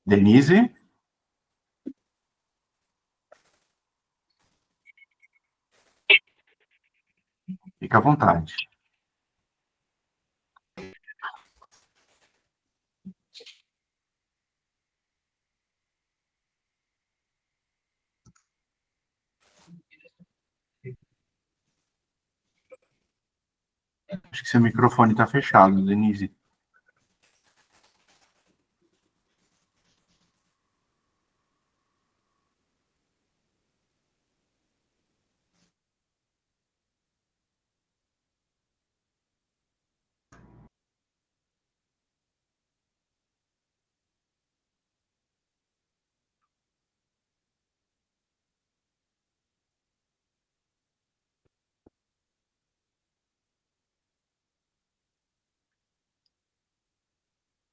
Denise? Fica à vontade. Acho que seu microfone está fechado, Denise.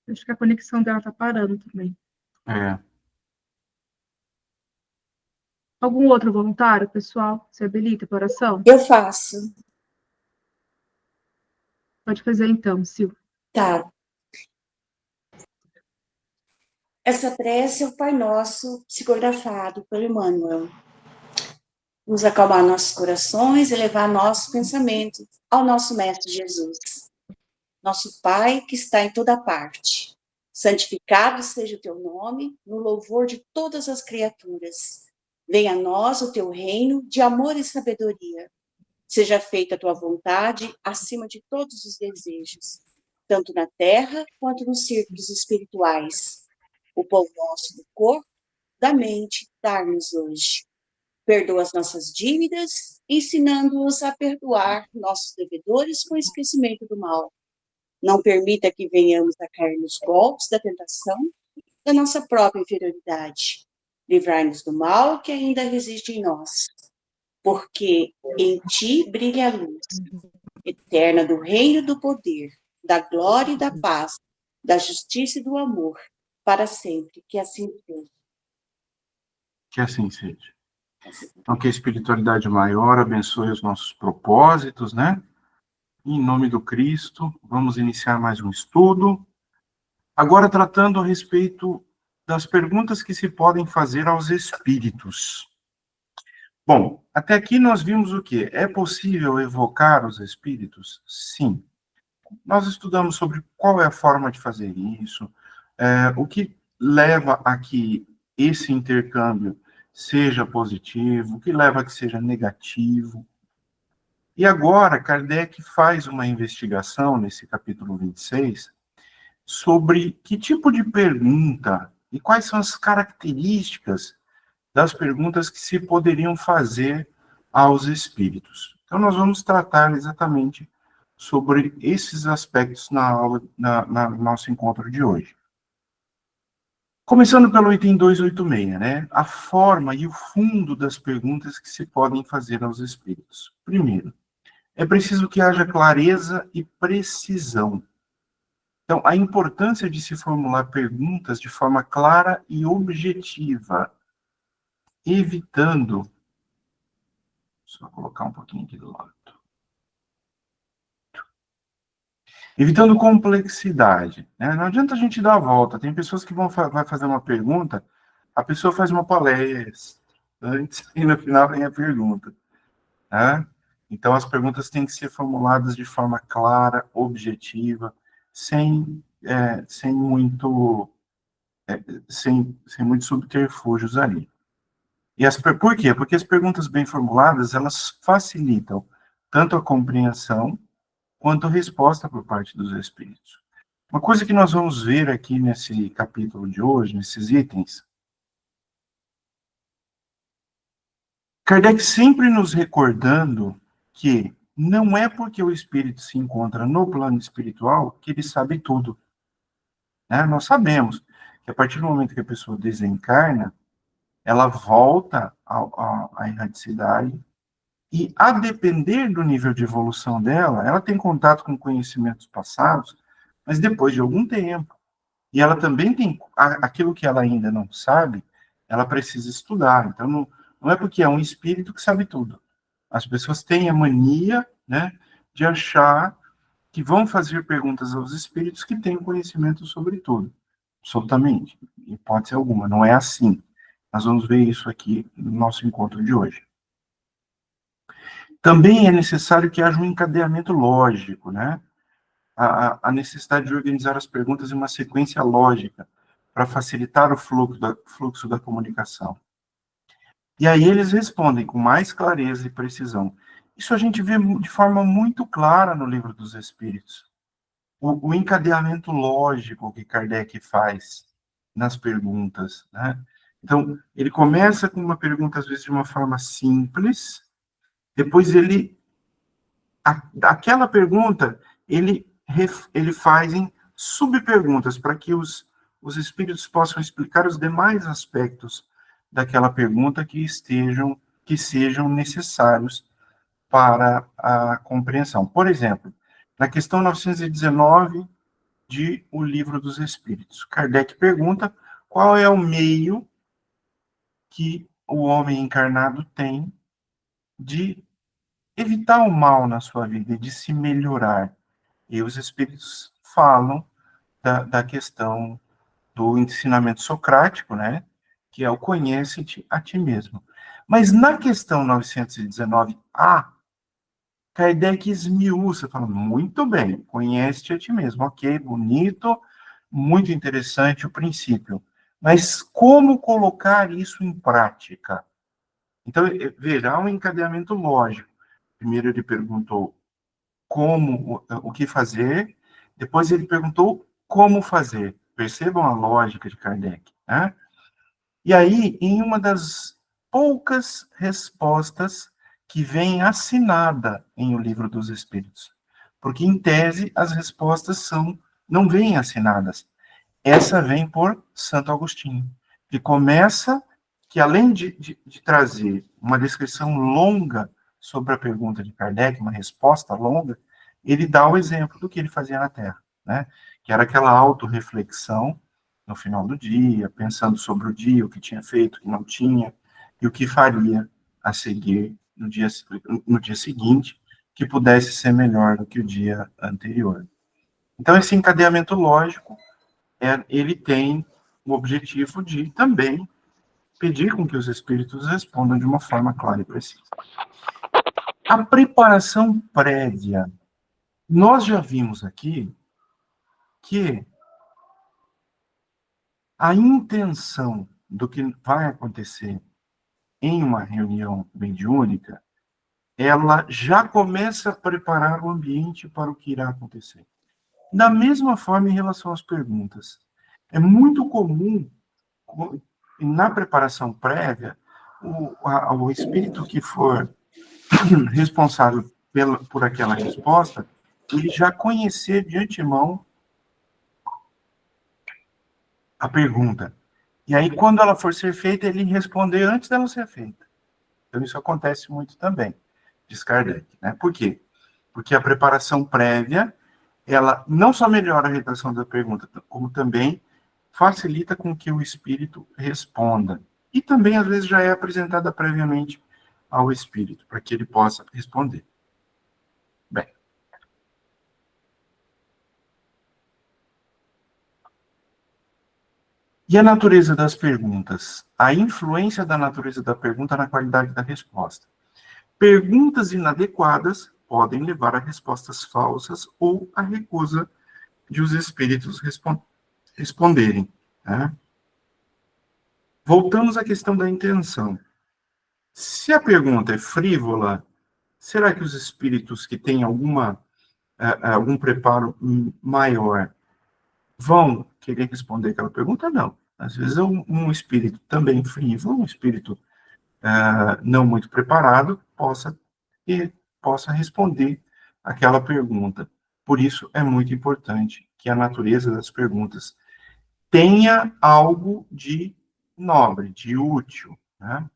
Acho que a conexão dela está parando também. É. Algum outro voluntário, pessoal? Se habilita para oração? Eu faço. Pode fazer então, Sil. Tá. Essa prece é o Pai Nosso psicografado pelo Emmanuel. Nos acalmar nossos corações e levar nossos pensamentos ao nosso Mestre Jesus. Nosso Pai que está em toda parte. Santificado seja o teu nome, no louvor de todas as criaturas. Venha a nós o teu reino de amor e sabedoria. Seja feita a tua vontade acima de todos os desejos, tanto na terra quanto nos círculos espirituais. O pão nosso do corpo, da mente, dar-nos hoje. Perdoa as nossas dívidas, ensinando-os a perdoar nossos devedores com esquecimento do mal. Não permita que venhamos a cair nos golpes da tentação da nossa própria inferioridade. Livrai-nos do mal que ainda resiste em nós, porque em ti brilha a luz eterna do reino do poder, da glória e da paz, da justiça e do amor, para sempre, que assim seja. Que assim seja. Então, que a espiritualidade maior abençoe os nossos propósitos, né? Em nome do Cristo, vamos iniciar mais um estudo. Agora, tratando a respeito das perguntas que se podem fazer aos espíritos. Bom, até aqui nós vimos o quê? É possível evocar os espíritos? Sim. Nós estudamos sobre qual é a forma de fazer isso, o que leva a que esse intercâmbio seja positivo, o que leva a que seja negativo. E agora, Kardec faz uma investigação, nesse capítulo 26, sobre que tipo de pergunta e quais são as características das perguntas que se poderiam fazer aos espíritos. Então, nós vamos tratar exatamente sobre esses aspectos na aula, no nosso encontro de hoje. Começando pelo item 286, né? A forma e o fundo das perguntas que se podem fazer aos espíritos. Primeiro, é preciso que haja clareza e precisão. Então, a importância de se formular perguntas de forma clara e objetiva, evitando... Só colocar um pouquinho aqui do lado. Evitando complexidade, né? Não adianta a gente dar a volta. Tem pessoas que vai fazer uma pergunta, a pessoa faz uma palestra antes e no final vem a pergunta. Né? Então, as perguntas têm que ser formuladas de forma clara, objetiva, sem muitos subterfúgios ali. Por quê? Porque as perguntas bem formuladas, elas facilitam tanto a compreensão quanto a resposta por parte dos espíritos. Uma coisa que nós vamos ver aqui nesse capítulo de hoje, nesses itens, Kardec sempre nos recordando que não é porque o espírito se encontra no plano espiritual que ele sabe tudo. Né? Nós sabemos que a partir do momento que a pessoa desencarna, ela volta à erradicidade e, a depender do nível de evolução dela, ela tem contato com conhecimentos passados, mas depois de algum tempo. E ela também tem aquilo que ela ainda não sabe, ela precisa estudar. Então, não é porque é um espírito que sabe tudo. As pessoas têm a mania, né, de achar que vão fazer perguntas aos espíritos que têm conhecimento sobre tudo. absolutamente, hipótese alguma, não é assim. Nós vamos ver isso aqui no nosso encontro de hoje. Também é necessário que haja um encadeamento lógico, né? A necessidade de organizar as perguntas em uma sequência lógica para facilitar o fluxo da comunicação. E aí eles respondem com mais clareza e precisão. Isso a gente vê de forma muito clara no Livro dos Espíritos. O encadeamento lógico que Kardec faz nas perguntas, né? Então, ele começa com uma pergunta, às vezes, de uma forma simples, depois aquela pergunta, ele faz em subperguntas, para que os espíritos possam explicar os demais aspectos daquela pergunta que sejam necessários para a compreensão. Por exemplo, na questão 919 de O Livro dos Espíritos, Kardec pergunta qual é o meio que o homem encarnado tem de evitar o mal na sua vida e de se melhorar. E os espíritos falam da questão do ensinamento socrático, né? Que é o conhece-te a ti mesmo. Mas na questão 919A, Kardec esmiuça, fala, muito bem, conhece-te a ti mesmo. Ok, bonito, muito interessante o princípio. Mas como colocar isso em prática? Então, veja, há um encadeamento lógico. Primeiro ele perguntou o que fazer, depois ele perguntou como fazer. Percebam a lógica de Kardec, né? E aí, em uma das poucas respostas que vem assinada em O Livro dos Espíritos, porque, em tese, as respostas não vêm assinadas. Essa vem por Santo Agostinho, que começa, que além de trazer uma descrição longa sobre a pergunta de Kardec, uma resposta longa, ele dá o exemplo do que ele fazia na Terra, né? Que era aquela autorreflexão no final do dia, pensando sobre o dia, o que tinha feito, o que não tinha, e o que faria a seguir no dia seguinte, que pudesse ser melhor do que o dia anterior. Então, esse encadeamento lógico, ele tem o objetivo de também pedir com que os espíritos respondam de uma forma clara e precisa. A preparação prévia. Nós já vimos aqui que a intenção do que vai acontecer em uma reunião mediúnica, ela já começa a preparar o ambiente para o que irá acontecer. Da mesma forma, em relação às perguntas. É muito comum, na preparação prévia, o espírito que for responsável por aquela resposta, ele já conhecer de antemão a pergunta. E aí, quando ela for ser feita, ele responder antes dela ser feita. Então, isso acontece muito também, diz Kardec, né? Por quê? Porque a preparação prévia, ela não só melhora a redação da pergunta, como também facilita com que o espírito responda. E também, às vezes, já é apresentada previamente ao espírito, para que ele possa responder. Bem. E a natureza das perguntas? A influência da natureza da pergunta na qualidade da resposta. Perguntas inadequadas podem levar a respostas falsas ou a recusa de os espíritos responderem. Né? Voltamos à questão da intenção. Se a pergunta é frívola, será que os espíritos que têm algum preparo maior vão querer responder aquela pergunta? Não. Às vezes um espírito também frívolo, um espírito não muito preparado, possa responder aquela pergunta. Por isso, é muito importante que a natureza das perguntas tenha algo de nobre, de útil. Né?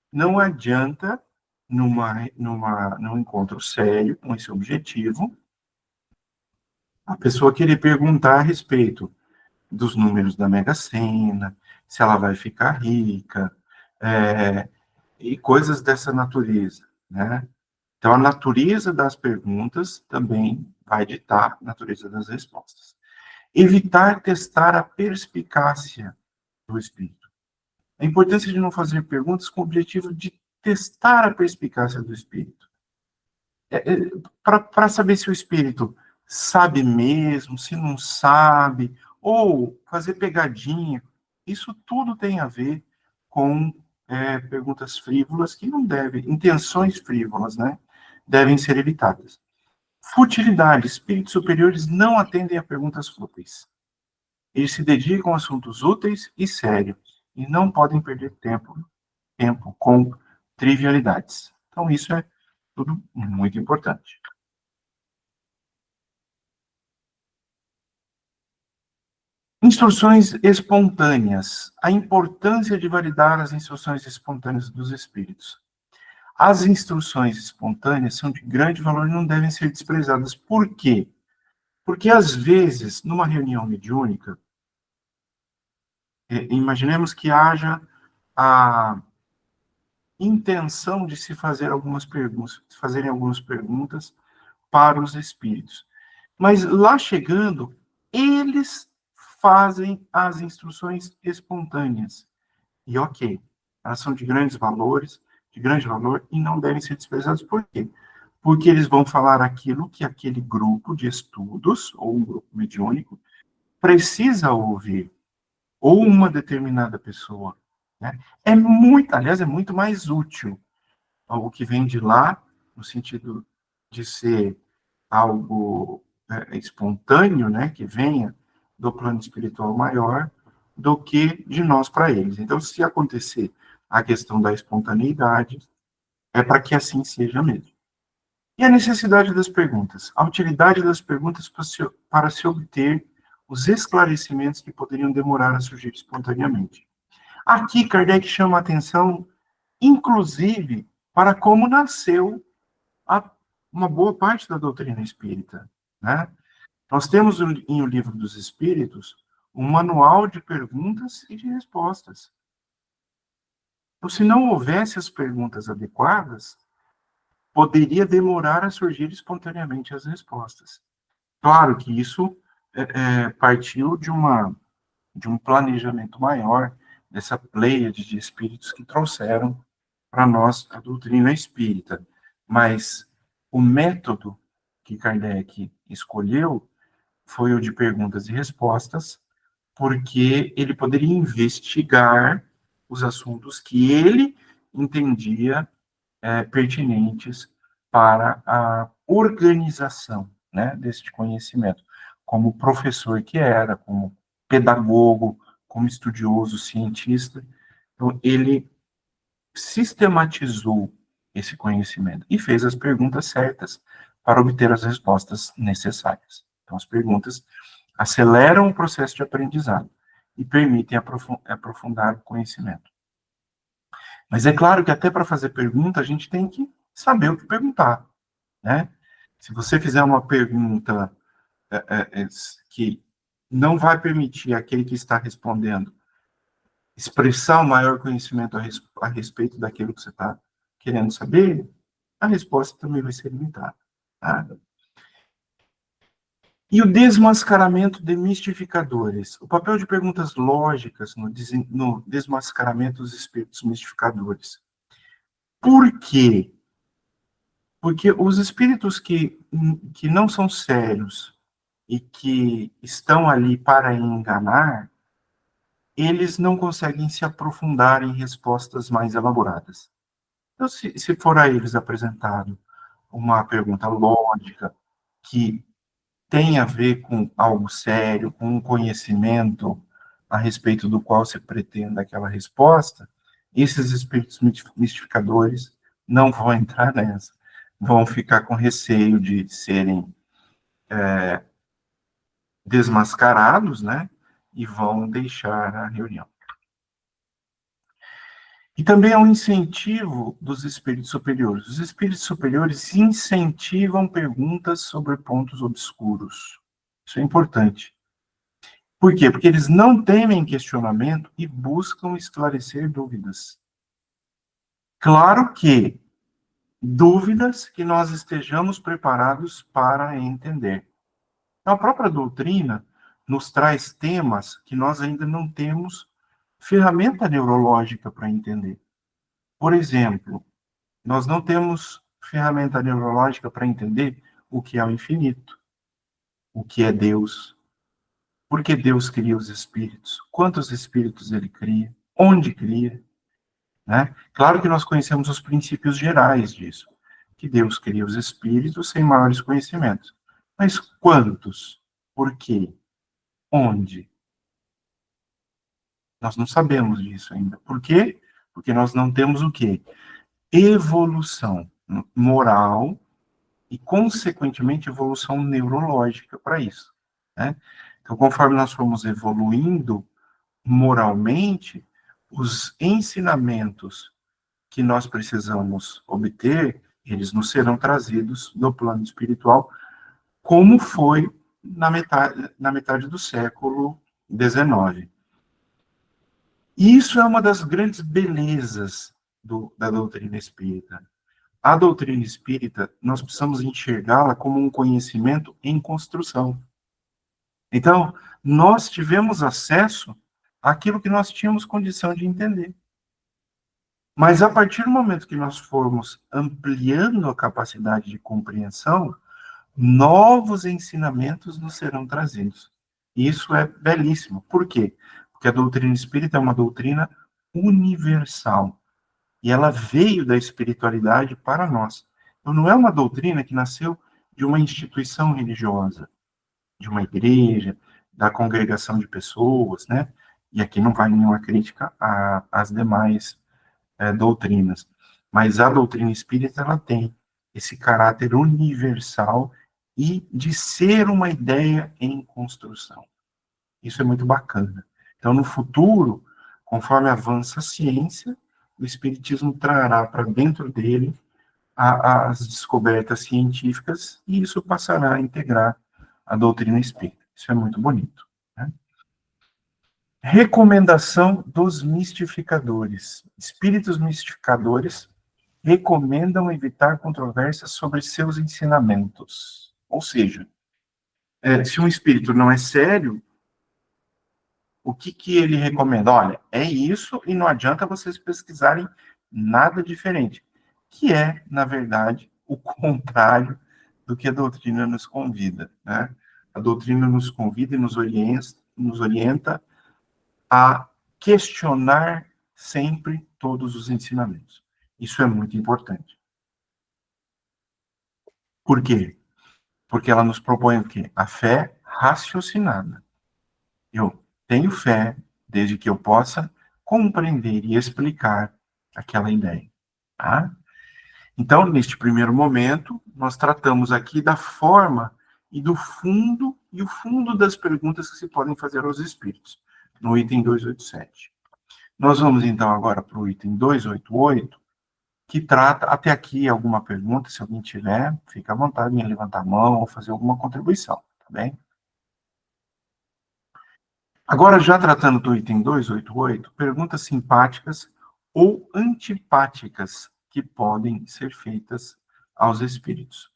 Não adianta, num encontro sério, com esse objetivo, a pessoa querer perguntar a respeito dos números da Mega Sena, se ela vai ficar rica, e coisas dessa natureza, né? Então, a natureza das perguntas também vai ditar a natureza das respostas. Evitar testar a perspicácia do espírito. A importância de não fazer perguntas com o objetivo de testar a perspicácia do espírito. Para saber se o espírito sabe mesmo, se não sabe, ou fazer pegadinha. Isso tudo tem a ver com perguntas frívolas que não devem, intenções frívolas, né? Devem ser evitadas. Futilidade. Espíritos superiores não atendem a perguntas fúteis. Eles se dedicam a assuntos úteis e sérios e não podem perder tempo com trivialidades. Então, isso é tudo muito importante. Instruções espontâneas. A importância de validar as instruções espontâneas dos espíritos. As instruções espontâneas são de grande valor e não devem ser desprezadas. Por quê? Porque, às vezes, numa reunião mediúnica, imaginemos que haja a intenção de se fazer fazerem algumas perguntas para os espíritos. Mas lá chegando, eles fazem as instruções espontâneas. E ok, elas são de grande valor, e não devem ser desprezadas. Por quê? Porque eles vão falar aquilo que aquele grupo de estudos, ou um grupo mediúnico, precisa ouvir, ou uma determinada pessoa. Né? Aliás, é muito mais útil algo que vem de lá, no sentido de ser algo espontâneo, né, que venha do plano espiritual maior, do que de nós para eles. Então, se acontecer a questão da espontaneidade, é para que assim seja mesmo. E a necessidade das perguntas? A utilidade das perguntas para se obter os esclarecimentos que poderiam demorar a surgir espontaneamente. Aqui, Kardec chama a atenção, inclusive, para como nasceu uma boa parte da doutrina espírita, né? Nós temos em O Livro dos Espíritos um manual de perguntas e de respostas. Então, se não houvesse as perguntas adequadas, poderia demorar a surgir espontaneamente as respostas. Claro que isso partiu de um planejamento maior, dessa pleiade de espíritos que trouxeram para nós a doutrina espírita. Mas o método que Kardec escolheu foi o de perguntas e respostas, porque ele poderia investigar os assuntos que ele entendia pertinentes para a organização, né, deste conhecimento, como professor que era, como pedagogo, como estudioso, cientista. Então, ele sistematizou esse conhecimento e fez as perguntas certas para obter as respostas necessárias. Então, as perguntas aceleram o processo de aprendizado e permitem aprofundar o conhecimento. Mas é claro que até para fazer pergunta, a gente tem que saber o que perguntar, né? Se você fizer uma pergunta que não vai permitir aquele que está respondendo expressar o maior conhecimento a respeito daquilo que você está querendo saber, a resposta também vai ser limitada. Tá? E o desmascaramento de mistificadores. O papel de perguntas lógicas no desmascaramento dos espíritos mistificadores. Por quê? Porque os espíritos que não são sérios e que estão ali para enganar, eles não conseguem se aprofundar em respostas mais elaboradas. Então, se for a eles apresentado uma pergunta lógica que tem a ver com algo sério, com um conhecimento a respeito do qual se pretende aquela resposta, esses espíritos mistificadores não vão entrar nessa, vão ficar com receio de serem desmascarados, né, e vão deixar a reunião. E também é um incentivo dos espíritos superiores. Os espíritos superiores incentivam perguntas sobre pontos obscuros. Isso é importante. Por quê? Porque eles não temem questionamento e buscam esclarecer dúvidas. Claro que dúvidas que nós estejamos preparados para entender. Então, a própria doutrina nos traz temas que nós ainda não temos ferramenta neurológica para entender. Por exemplo, nós não temos ferramenta neurológica para entender o que é o infinito, o que é Deus, por que Deus cria os espíritos, quantos espíritos ele cria, onde cria, né? Claro que nós conhecemos os princípios gerais disso, que Deus cria os espíritos sem maiores conhecimentos. Mas quantos? Por quê? Onde? Nós não sabemos disso ainda. Por quê? Porque nós não temos o quê? Evolução moral e, consequentemente, evolução neurológica para isso, né? Então, conforme nós formos evoluindo moralmente, os ensinamentos que nós precisamos obter, eles nos serão trazidos no plano espiritual, como foi na metade do século XIX. E isso é uma das grandes belezas da doutrina espírita. A doutrina espírita, nós precisamos enxergá-la como um conhecimento em construção. Então, nós tivemos acesso àquilo que nós tínhamos condição de entender. Mas a partir do momento que nós formos ampliando a capacidade de compreensão, novos ensinamentos nos serão trazidos. E isso é belíssimo. Por quê? Porque a doutrina espírita é uma doutrina universal. E ela veio da espiritualidade para nós. Então, não é uma doutrina que nasceu de uma instituição religiosa, de uma igreja, da congregação de pessoas, né? E aqui não vai nenhuma crítica às demais doutrinas. Mas a doutrina espírita, ela tem esse caráter universal e de ser uma ideia em construção. Isso é muito bacana. Então, no futuro, conforme avança a ciência, o Espiritismo trará para dentro dele as descobertas científicas e isso passará a integrar a doutrina espírita. Isso é muito bonito, né? Recomendação dos mistificadores. Espíritos mistificadores recomendam evitar controvérsias sobre seus ensinamentos. Ou seja, se um espírito não é sério, o que ele recomenda? Olha, é isso e não adianta vocês pesquisarem nada diferente. Que é, na verdade, o contrário do que a doutrina nos convida, né? A doutrina nos convida e nos orienta a questionar sempre todos os ensinamentos. Isso é muito importante. Por quê? Porque ela nos propõe o quê? A fé raciocinada. Eu tenho fé desde que eu possa compreender e explicar aquela ideia. Tá? Então, neste primeiro momento, nós tratamos aqui da forma e o fundo das perguntas que se podem fazer aos espíritos, no item 287. Nós vamos, então, agora para o item 288, que trata, até aqui, alguma pergunta, se alguém tiver, fica à vontade em levantar a mão ou fazer alguma contribuição, tá bem? Agora, já tratando do item 288, perguntas simpáticas ou antipáticas que podem ser feitas aos espíritos.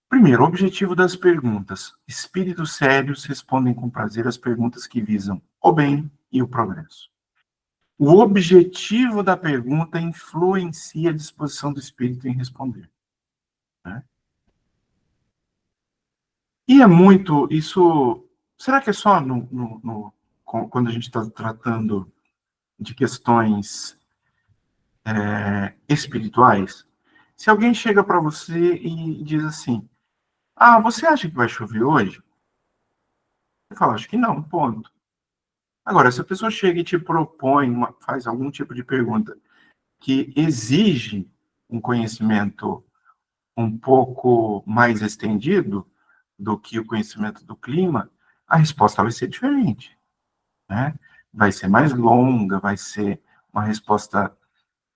Primeiro, objetivo das perguntas. Espíritos sérios respondem com prazer às perguntas que visam o bem e o progresso. O objetivo da pergunta influencia a disposição do espírito em responder, né? E é muito, isso, será que é só quando a gente está tratando de questões espirituais? Se alguém chega para você e diz assim, você acha que vai chover hoje? Você fala, acho que não, ponto. Agora, se a pessoa chega e te propõe, faz algum tipo de pergunta que exige um conhecimento um pouco mais estendido do que o conhecimento do clima, a resposta vai ser diferente, né? Vai ser mais longa, vai ser uma resposta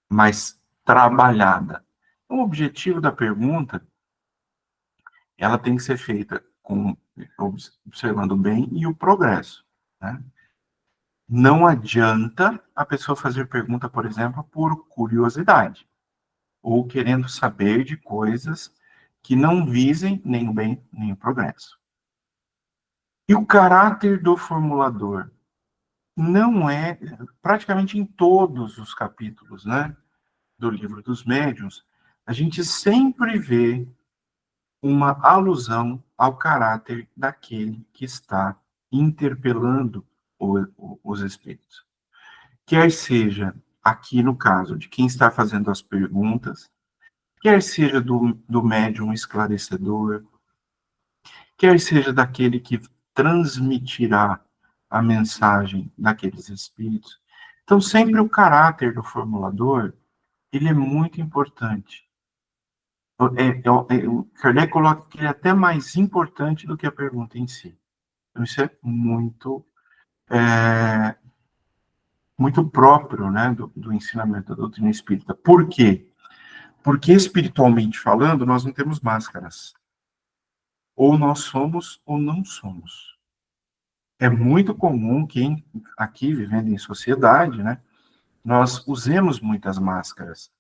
mais trabalhada. O objetivo da pergunta, ela tem que ser feita observando o bem e o progresso, né? Não adianta a pessoa fazer pergunta, por exemplo, por curiosidade, ou querendo saber de coisas que não visem nem o bem nem o progresso. E o caráter do formulador não é, praticamente em todos os capítulos, né, do Livro dos Médiuns, a gente sempre vê uma alusão ao caráter daquele que está interpelando os espíritos. Quer seja aqui no caso de quem está fazendo as perguntas, quer seja do médium esclarecedor, quer seja daquele que transmitirá a mensagem daqueles espíritos. Então, sempre o caráter do formulador, ele é muito importante. O Kardec coloca que ele é até mais importante do que a pergunta em si. Então, isso é muito próprio, né, do ensinamento da doutrina espírita. Por quê? Porque, espiritualmente falando, nós não temos máscaras. Ou nós somos ou não somos. É muito comum que, aqui, vivendo em sociedade, né, nós usemos muitas máscaras.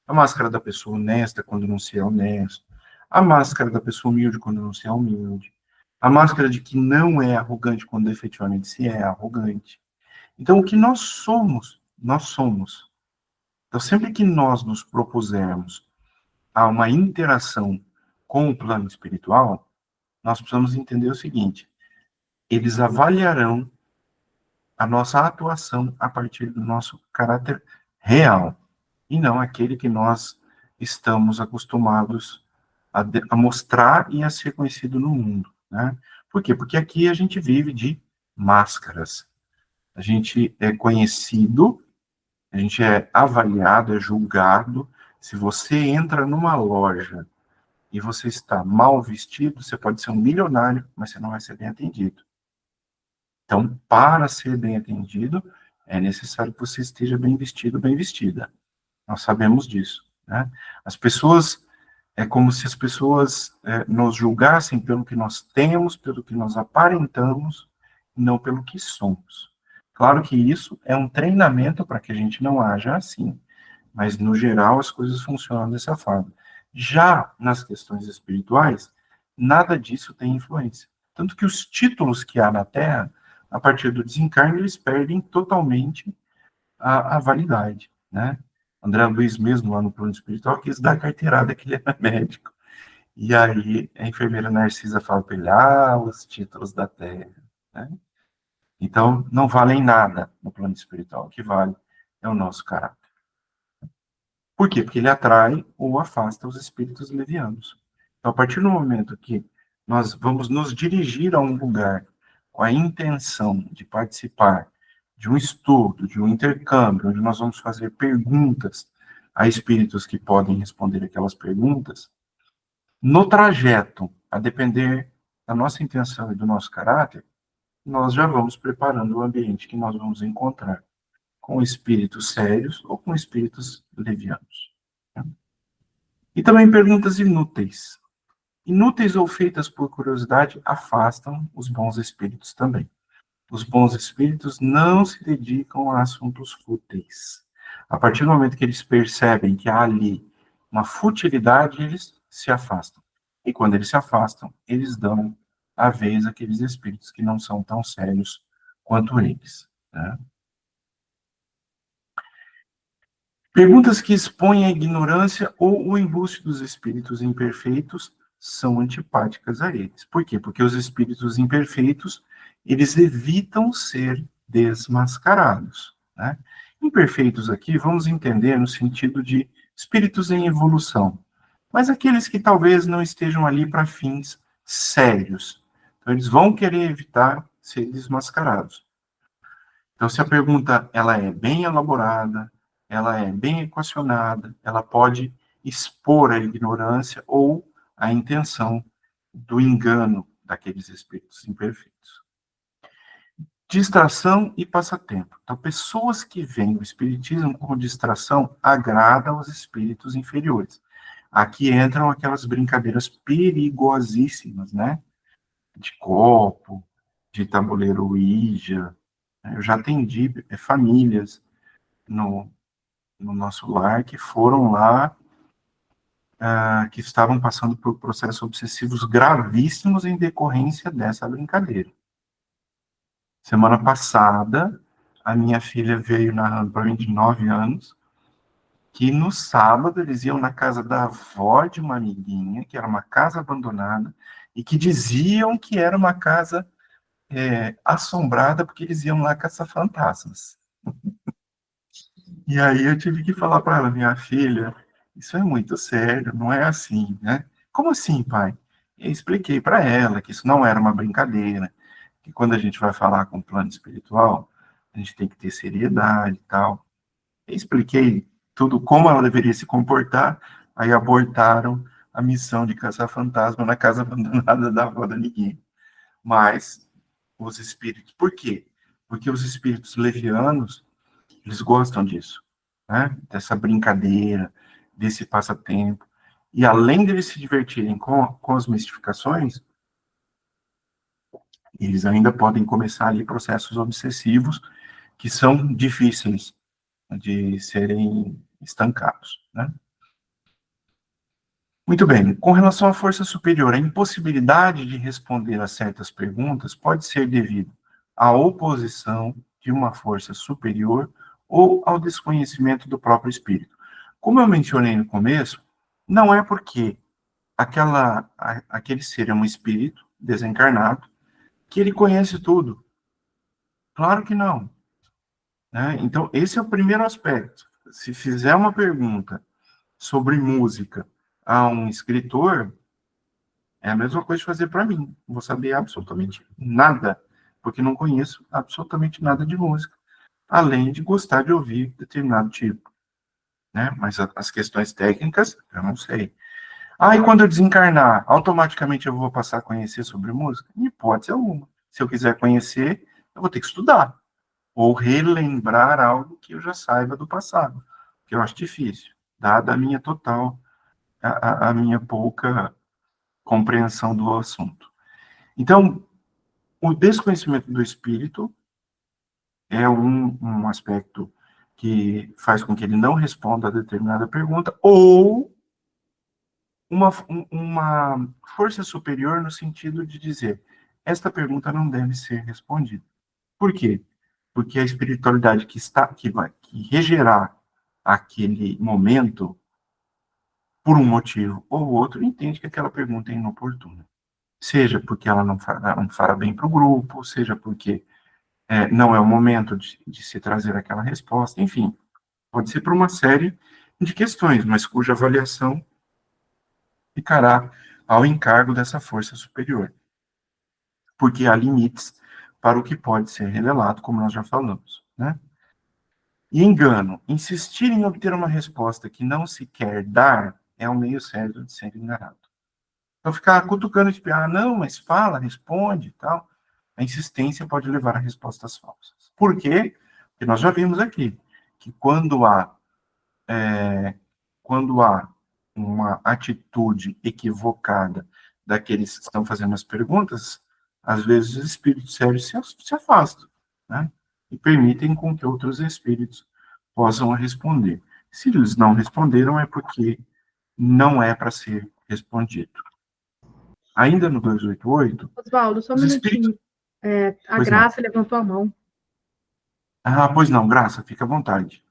A máscara da pessoa honesta quando não se é honesto. A máscara da pessoa humilde quando não se é humilde. A máscara de que não é arrogante quando efetivamente se é arrogante. Então, o que nós somos, nós somos. Então, sempre que nós nos propusermos a uma interação com o plano espiritual, nós precisamos entender o seguinte: eles avaliarão a nossa atuação a partir do nosso caráter real, e não aquele que nós estamos acostumados a mostrar e a ser conhecido no mundo, né? Por quê? Porque aqui a gente vive de máscaras. A gente é conhecido, a gente é avaliado, é julgado. Se você entra numa loja e você está mal vestido, você pode ser um milionário, mas você não vai ser bem atendido. Então, para ser bem atendido, é necessário que você esteja bem vestido, bem vestida. Nós sabemos disso, né? As pessoas, é como se as pessoas nos julgassem pelo que nós temos, pelo que nós aparentamos, não pelo que somos. Claro que isso é um treinamento para que a gente não haja assim, mas, no geral, as coisas funcionam dessa forma. Já nas questões espirituais, nada disso tem influência. Tanto que os títulos que há na Terra, a partir do desencarne, eles perdem totalmente a validade, né? André Luiz mesmo, lá no plano espiritual, quis dar carteirada que ele era médico. E aí a enfermeira Narcisa fala para ele, os títulos da Terra, né? Então, não valem nada no plano espiritual. O que vale é o nosso caráter. Por quê? Porque ele atrai ou afasta os espíritos levianos. Então, a partir do momento que nós vamos nos dirigir a um lugar com a intenção de participar de um estudo, de um intercâmbio, onde nós vamos fazer perguntas a espíritos que podem responder aquelas perguntas, no trajeto, a depender da nossa intenção e do nosso caráter, nós já vamos preparando o ambiente que nós vamos encontrar com espíritos sérios ou com espíritos levianos. E também perguntas inúteis. Inúteis ou feitas por curiosidade afastam os bons espíritos também. Os bons espíritos não se dedicam a assuntos fúteis. A partir do momento que eles percebem que há ali uma futilidade, eles se afastam. E quando eles se afastam, eles dão a vez àqueles espíritos que não são tão sérios quanto eles, né? Perguntas que expõem a ignorância ou o embuste dos espíritos imperfeitos são antipáticas a eles. Por quê? Porque os espíritos imperfeitos, eles evitam ser desmascarados, né? Imperfeitos aqui, vamos entender no sentido de espíritos em evolução, mas aqueles que talvez não estejam ali para fins sérios. Então, eles vão querer evitar ser desmascarados. Então, se a pergunta ela é bem elaborada, ela é bem equacionada, ela pode expor a ignorância ou a intenção do engano daqueles espíritos imperfeitos. Distração e passatempo. Então, pessoas que veem o espiritismo como distração agradam aos espíritos inferiores. Aqui entram aquelas brincadeiras perigosíssimas, né? De copo, de tabuleiro Ouija. Eu já atendi famílias no nosso lar que foram lá, que estavam passando por processos obsessivos gravíssimos em decorrência dessa brincadeira, Semana passada, a minha filha veio narrando para mim de 9 anos, que no sábado eles iam na casa da avó de uma amiguinha, que era uma casa abandonada, e que diziam que era uma casa assombrada, porque eles iam lá caçar fantasmas. E aí eu tive que falar para ela, minha filha, isso é muito sério, não é assim, né? Como assim, pai? Eu expliquei para ela que isso não era uma brincadeira, que quando a gente vai falar com o plano espiritual, a gente tem que ter seriedade e tal. Eu expliquei tudo como ela deveria se comportar, aí abortaram a missão de caçar fantasma na casa abandonada da avó da ninguém. Mas os espíritos, por quê? Porque os espíritos levianos, eles gostam disso, né? Dessa brincadeira, desse passatempo. E além deles se divertirem com as mistificações, eles ainda podem começar ali processos obsessivos que são difíceis de serem estancados, né? Muito bem. Com relação à força superior, a impossibilidade de responder a certas perguntas pode ser devido à oposição de uma força superior ou ao desconhecimento do próprio espírito. Como eu mencionei no começo, não é porque aquele ser é um espírito desencarnado que ele conhece tudo. Claro que não, né? Então, esse é o primeiro aspecto. Se fizer uma pergunta sobre música a um escritor, é a mesma coisa de fazer para mim. Não vou saber absolutamente nada, porque não conheço absolutamente nada de música, além de gostar de ouvir determinado tipo, né? Mas as questões técnicas, eu não sei. Ah, e quando eu desencarnar, automaticamente eu vou passar a conhecer sobre música? Em hipótese alguma. Se eu quiser conhecer, eu vou ter que estudar, ou relembrar algo que eu já saiba do passado, que eu acho difícil, dada a minha total, a minha pouca compreensão do assunto. Então, o desconhecimento do espírito é um aspecto que faz com que ele não responda a determinada pergunta, ou uma força superior no sentido de dizer, esta pergunta não deve ser respondida. Por quê? Porque a espiritualidade que regerá aquele momento, por um motivo ou outro, entende que aquela pergunta é inoportuna. Seja porque ela não fará bem para o grupo, seja porque não é o momento de se trazer aquela resposta, enfim, pode ser por uma série de questões, mas cuja avaliação ficará ao encargo dessa força superior, porque há limites para o que pode ser revelado, como nós já falamos, né? E engano, insistir em obter uma resposta que não se quer dar é um meio certo de ser enganado. Então, ficar cutucando, tipo, não, mas fala, responde e tal, a insistência pode levar a respostas falsas. Por quê? Porque nós já vimos aqui que quando há uma atitude equivocada daqueles que estão fazendo as perguntas, às vezes os espíritos sérios se afastam, né? E permitem com que outros espíritos possam responder. Se eles não responderam, é porque não é para ser respondido. Ainda no 288, Oswaldo, só um os espíritos... minutinho. A Pois não. Graça levantou a mão. Ah, pois não, Graça, fica à vontade.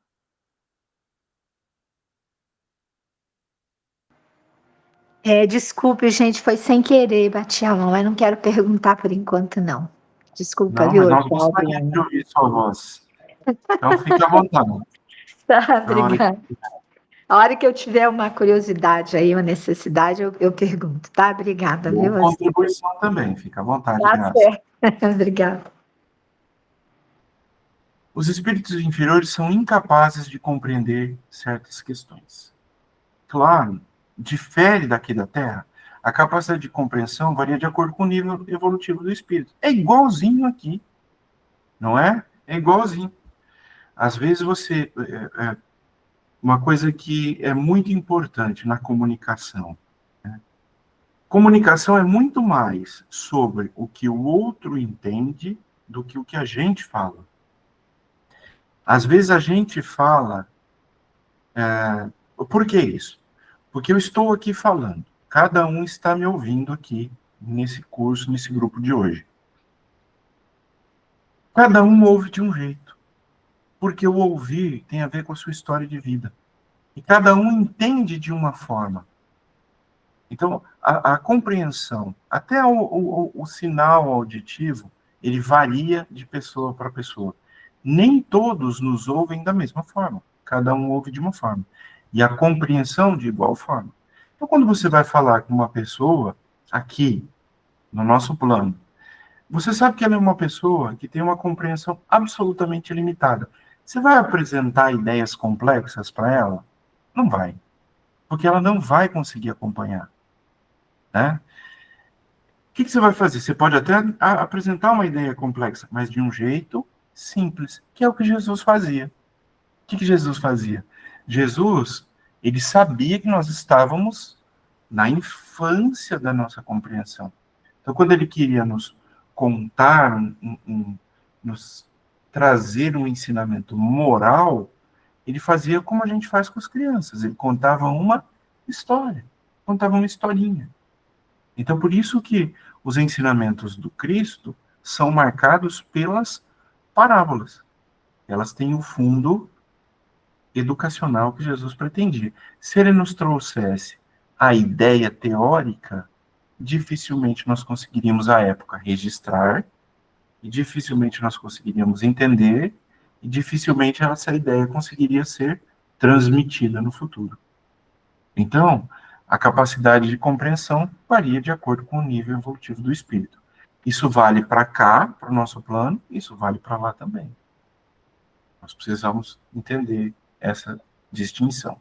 Desculpe, gente, foi sem querer, bati a mão, mas não quero perguntar por enquanto, não. Desculpa, Não, viu, mas nós Oswaldo? gostaríamos de ouvir sua voz. Então, fique à vontade. Tá, Na hora que... obrigada. A hora que eu tiver uma curiosidade aí, uma necessidade, eu pergunto, tá? Obrigada, Ou viu? contribuição também, fica à vontade, Tá Graça. certo. Obrigada. Os espíritos inferiores são incapazes de compreender certas questões. Claro, difere daqui da Terra, a capacidade de compreensão varia de acordo com o nível evolutivo do espírito. É igualzinho aqui, não é? É igualzinho. Às vezes uma coisa que é muito importante na comunicação. Comunicação é muito mais sobre o que o outro entende do que o que a gente fala. Às vezes a gente fala... Por que isso? Porque eu estou aqui falando. Cada um está me ouvindo aqui nesse curso, nesse grupo de hoje. Cada um ouve de um jeito, porque o ouvir tem a ver com a sua história de vida. E cada um entende de uma forma. Então, a compreensão, até o sinal auditivo, ele varia de pessoa para pessoa. Nem todos nos ouvem da mesma forma. Cada um ouve de uma forma. E a compreensão de igual forma. Então, quando você vai falar com uma pessoa, aqui, no nosso plano, você sabe que ela é uma pessoa que tem uma compreensão absolutamente limitada. Você vai apresentar ideias complexas para ela? Não vai. Porque ela não vai conseguir acompanhar. Né? O que você vai fazer? Você pode até apresentar uma ideia complexa, mas de um jeito simples, que é o que Jesus fazia. O que Jesus fazia? Jesus, ele sabia que nós estávamos na infância da nossa compreensão. Então, quando ele queria nos contar, nos trazer um ensinamento moral, ele fazia como a gente faz com as crianças. Ele contava uma história, contava uma historinha. Então, por isso que os ensinamentos do Cristo são marcados pelas parábolas. Elas têm o fundo educacional que Jesus pretendia. Se ele nos trouxesse a ideia teórica, dificilmente nós conseguiríamos, à época, registrar, e dificilmente nós conseguiríamos entender, e dificilmente essa ideia conseguiria ser transmitida no futuro. Então, a capacidade de compreensão varia de acordo com o nível evolutivo do espírito. Isso vale para cá, para o nosso plano, isso vale para lá também. Nós precisamos entender essa distinção.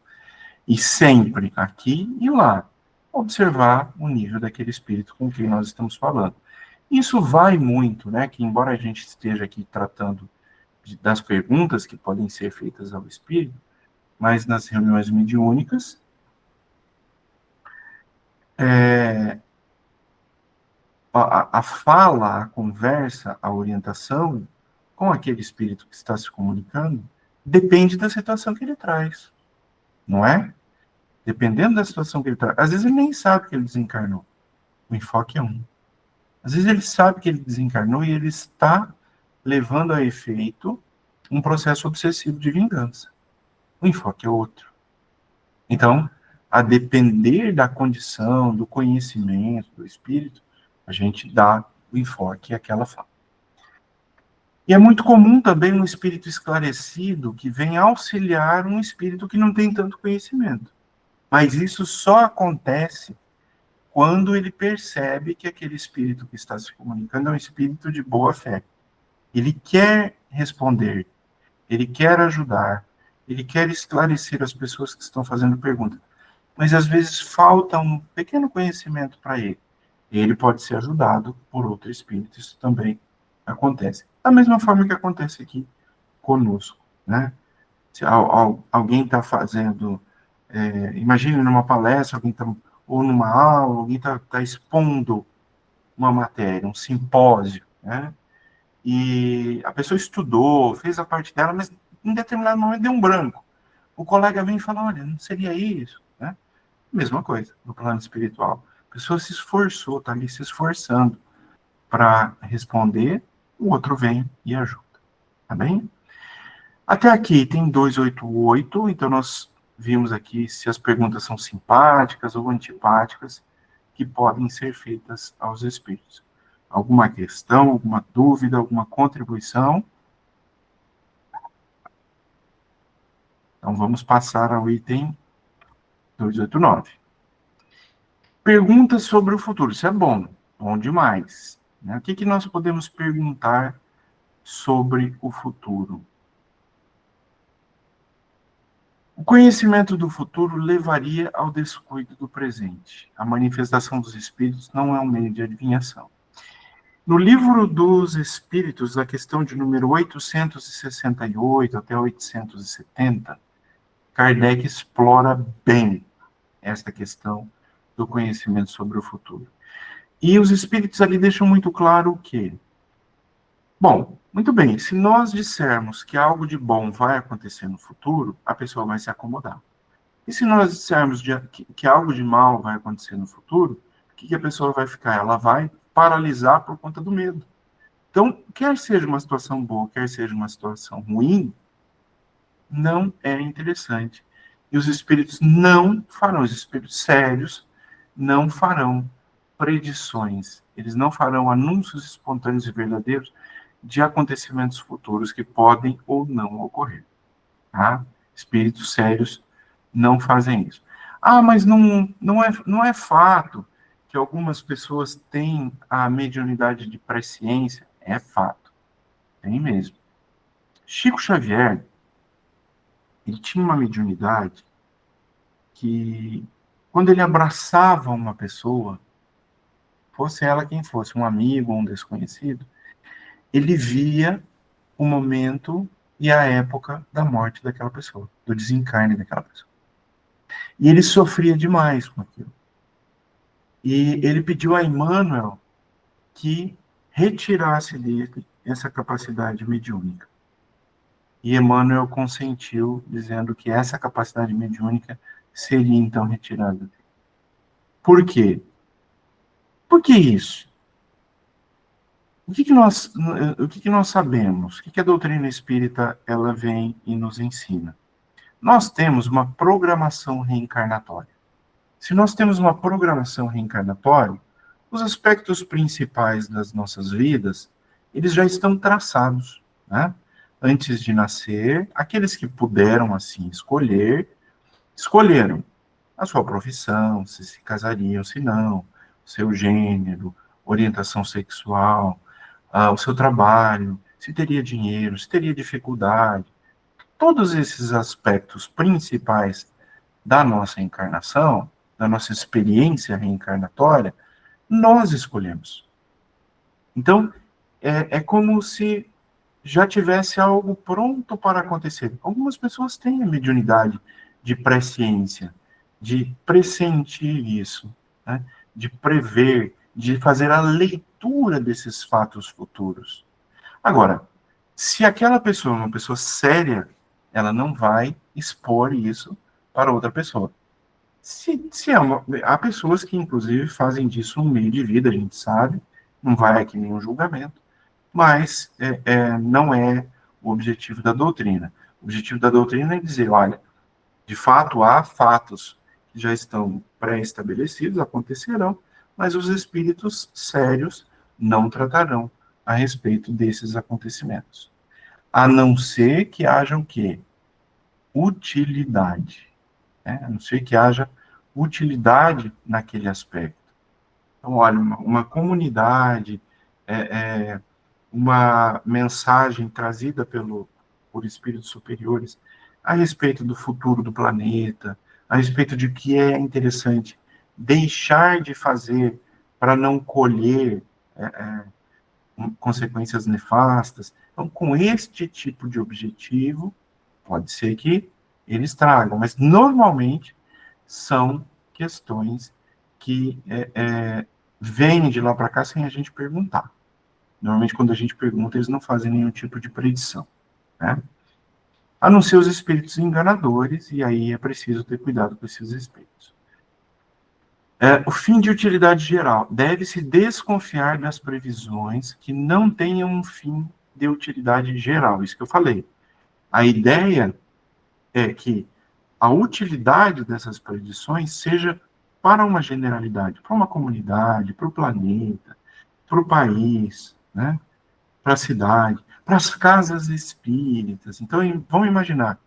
E sempre, aqui e lá, observar o nível daquele espírito com quem nós estamos falando. Isso vai muito, né, que embora a gente esteja aqui tratando das perguntas que podem ser feitas ao espírito, mas nas reuniões mediúnicas, a fala, a conversa, a orientação com aquele espírito que está se comunicando depende da situação que ele traz, não é? Dependendo da situação que ele traz. Às vezes ele nem sabe que ele desencarnou. O enfoque é um. Às vezes ele sabe que ele desencarnou e ele está levando a efeito um processo obsessivo de vingança. O enfoque é outro. Então, a depender da condição, do conhecimento do espírito, a gente dá o enfoque àquela fala. E é muito comum também um espírito esclarecido que vem auxiliar um espírito que não tem tanto conhecimento. Mas isso só acontece quando ele percebe que aquele espírito que está se comunicando é um espírito de boa fé. Ele quer responder, ele quer ajudar, ele quer esclarecer as pessoas que estão fazendo perguntas. Mas às vezes falta um pequeno conhecimento para ele. E ele pode ser ajudado por outro espírito. Isso também acontece. Da mesma forma que acontece aqui conosco, né? Se alguém está fazendo, imagine numa palestra, alguém está, ou numa aula, alguém está expondo uma matéria, um simpósio, né? E a pessoa estudou, fez a parte dela, mas em determinado momento deu um branco. O colega vem e fala, olha, não seria isso, né? Mesma coisa, no plano espiritual. A pessoa se esforçou, está ali se esforçando para responder, o outro vem e ajuda. Tá bem? Até aqui tem 288, então nós vimos aqui se as perguntas são simpáticas ou antipáticas que podem ser feitas aos espíritos. Alguma questão, alguma dúvida, alguma contribuição? Então vamos passar ao item 289. Perguntas sobre o futuro. Isso é bom, bom demais. Né? O que nós podemos perguntar sobre o futuro? O conhecimento do futuro levaria ao descuido do presente. A manifestação dos espíritos não é um meio de adivinhação. No livro dos Espíritos, a questão de número 868 até 870, Kardec explora bem esta questão do conhecimento sobre o futuro. E os Espíritos ali deixam muito claro o quê? Bom, muito bem, se nós dissermos que algo de bom vai acontecer no futuro, a pessoa vai se acomodar. E se nós dissermos que algo de mal vai acontecer no futuro, o que a pessoa vai ficar? Ela vai paralisar por conta do medo. Então, quer seja uma situação boa, quer seja uma situação ruim, não é interessante. E os espíritos não farão, os espíritos sérios não farão predições, eles não farão anúncios espontâneos e verdadeiros de acontecimentos futuros que podem ou não ocorrer. Tá? Espíritos sérios não fazem isso. Ah, mas não é fato que algumas pessoas têm a mediunidade de presciência. É fato, tem mesmo. Chico Xavier, ele tinha uma mediunidade que, quando ele abraçava uma pessoa, fosse ela quem fosse, um amigo ou um desconhecido, ele via o momento e a época da morte daquela pessoa, do desencarne daquela pessoa. E ele sofria demais com aquilo. E ele pediu a Emmanuel que retirasse dele essa capacidade mediúnica. E Emmanuel consentiu, dizendo que essa capacidade mediúnica seria então retirada. Por quê? Por que isso? O que nós sabemos? O que a doutrina espírita ela vem e nos ensina? Nós temos uma programação reencarnatória. Se nós temos uma programação reencarnatória, os aspectos principais das nossas vidas, eles já estão traçados, né? Antes de nascer, aqueles que puderam assim escolher, escolheram a sua profissão, se casariam, se não, seu gênero, orientação sexual, o seu trabalho, se teria dinheiro, se teria dificuldade. Todos esses aspectos principais da nossa encarnação, da nossa experiência reencarnatória, nós escolhemos. Então, é como se já tivesse algo pronto para acontecer. Algumas pessoas têm a mediunidade de presciência, de pressentir isso, né? De prever, de fazer a leitura desses fatos futuros. Agora, se aquela pessoa é uma pessoa séria, ela não vai expor isso para outra pessoa. Há pessoas que, inclusive, fazem disso um meio de vida, a gente sabe, não vai aqui nenhum julgamento, mas não é o objetivo da doutrina. O objetivo da doutrina é dizer, olha, de fato há fatos que já estão pré-estabelecidos, acontecerão, mas os espíritos sérios não tratarão a respeito desses acontecimentos. A não ser que haja o quê? Utilidade. Né? A não ser que haja utilidade naquele aspecto. Então, olha, uma comunidade, uma mensagem trazida por espíritos superiores a respeito do futuro do planeta, a respeito de que é interessante deixar de fazer para não colher consequências nefastas. Então, com este tipo de objetivo, pode ser que eles tragam, mas normalmente são questões que vêm de lá para cá sem a gente perguntar. Normalmente, quando a gente pergunta, eles não fazem nenhum tipo de predição, né? A não ser os espíritos enganadores, e aí é preciso ter cuidado com esses espíritos. O fim de utilidade geral. Deve-se desconfiar das previsões que não tenham um fim de utilidade geral. Isso que eu falei. A ideia é que a utilidade dessas predições seja para uma generalidade, para uma comunidade, para o planeta, para o país, né? Para a cidade, para as casas espíritas. Então, vamos imaginar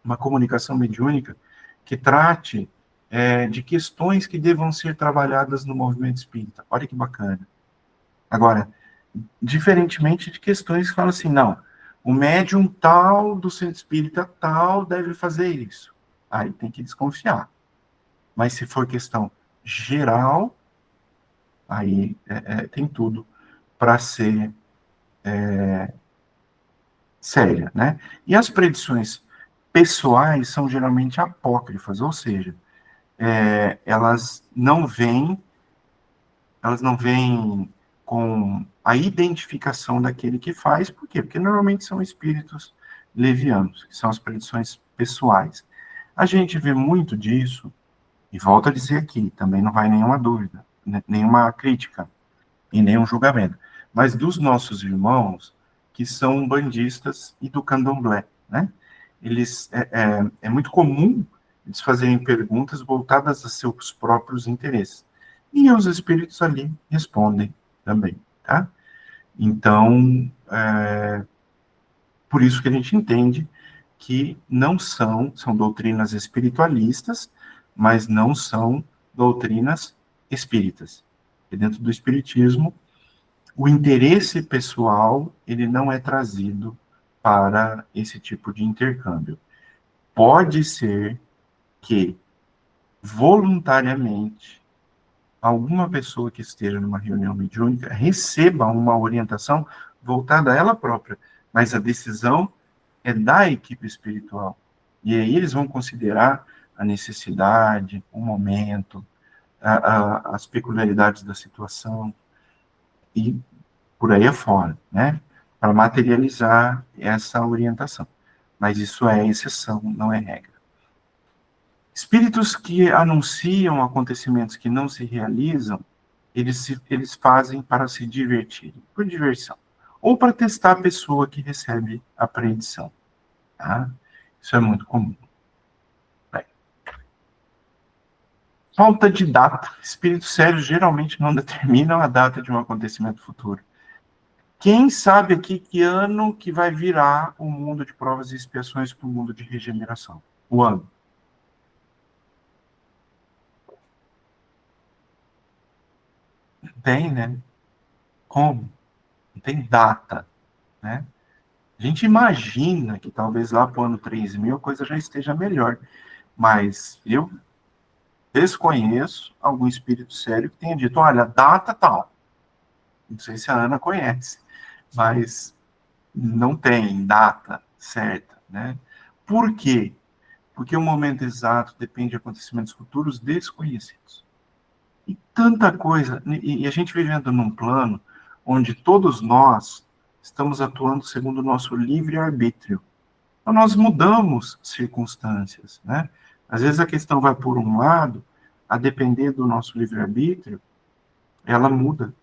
uma comunicação mediúnica que trate de questões que devam ser trabalhadas no movimento espírita. Olha que bacana. Agora, diferentemente de questões que falam assim, não, o médium tal do centro espírita tal deve fazer isso. Aí tem que desconfiar. Mas se for questão geral, aí tem tudo para ser séria, né? E as predições pessoais são geralmente apócrifas, ou seja, elas não vêm com a identificação daquele que faz. Por quê? Porque normalmente são espíritos levianos, que são as predições pessoais. A gente vê muito disso, e volto a dizer aqui, também não vai nenhuma dúvida, nenhuma crítica e nenhum julgamento. mas dos nossos irmãos que são umbandistas e do candomblé, né? Eles, é muito comum eles fazerem perguntas voltadas a seus próprios interesses. E os espíritos ali respondem também, tá? Então, por isso que a gente entende que não são doutrinas espiritualistas, mas não são doutrinas espíritas. E dentro do espiritismo, o interesse pessoal, ele não é trazido para esse tipo de intercâmbio. Pode ser que, voluntariamente, alguma pessoa que esteja numa reunião mediúnica receba uma orientação voltada a ela própria, mas a decisão é da equipe espiritual. E aí eles vão considerar a necessidade, o momento, as peculiaridades da situação e por aí afora, né? Para materializar essa orientação. Mas isso é exceção, não é regra. Espíritos que anunciam acontecimentos que não se realizam, eles fazem para se divertirem, por diversão, ou para testar a pessoa que recebe a predição. Tá? Isso é muito comum. Bem. Falta de data. Espíritos sérios geralmente não determinam a data de um acontecimento futuro. Quem sabe aqui que ano que vai virar o mundo de provas e expiações para o mundo de regeneração? O ano. Tem, né? Como? Não tem data, né? A gente imagina que talvez lá para o ano 3000 a coisa já esteja melhor, mas eu desconheço algum espírito sério que tenha dito, olha, data tal. Não sei se a Ana conhece, mas não tem data certa, né? Por quê? Porque o momento exato depende de acontecimentos futuros desconhecidos. E tanta coisa, e a gente vivendo num plano onde todos nós estamos atuando segundo o nosso livre-arbítrio. Então, nós mudamos circunstâncias, né? Às vezes a questão vai por um lado, a depender do nosso livre-arbítrio, ela muda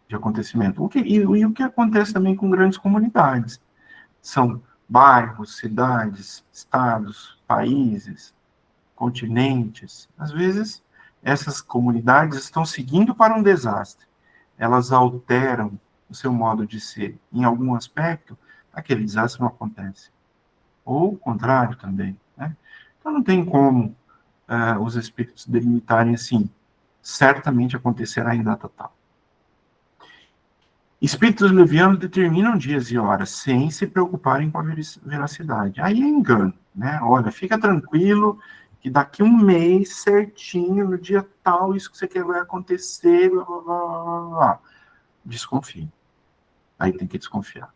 de acontecimento. E o que acontece também com grandes comunidades? São bairros, cidades, estados, países, continentes. Às vezes, essas comunidades estão seguindo para um desastre. Elas alteram o seu modo de ser. Em algum aspecto, aquele desastre não acontece. Ou o contrário também. Né? Então, não tem como os espíritos delimitarem assim, certamente acontecerá em data tal. Espíritos levianos determinam dias e horas sem se preocuparem com a veracidade. Aí é engano, né? Olha, fica tranquilo que daqui um mês certinho, no dia tal, isso que você quer vai acontecer, blá, blá, blá, blá. Desconfie. Aí tem que desconfiar.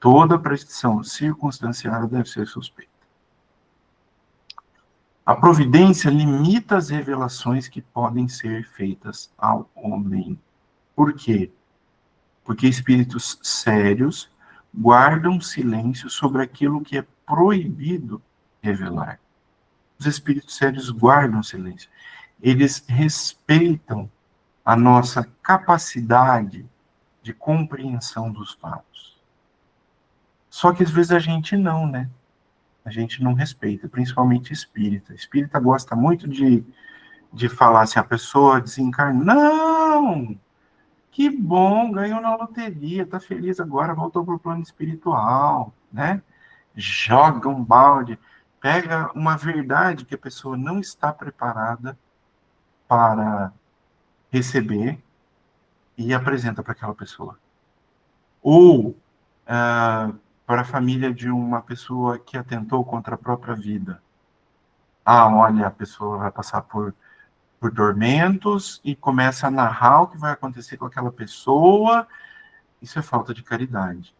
Toda predição circunstanciada deve ser suspeita. A providência limita as revelações que podem ser feitas ao homem. Por quê? Porque espíritos sérios guardam silêncio sobre aquilo que é proibido revelar. Os espíritos sérios guardam silêncio. Eles respeitam a nossa capacidade de compreensão dos fatos. Só que às vezes a gente não, né? A gente não respeita, principalmente espírita. Espírita gosta muito de falar assim, a pessoa desencarnou. Não! Que bom, ganhou na loteria, tá feliz agora, voltou para o plano espiritual, né? Joga um balde, pega uma verdade que a pessoa não está preparada para receber e apresenta para aquela pessoa. Ou para a família de uma pessoa que atentou contra a própria vida. Ah, olha, a pessoa vai passar por tormentos e começa a narrar o que vai acontecer com aquela pessoa. Isso é falta de caridade.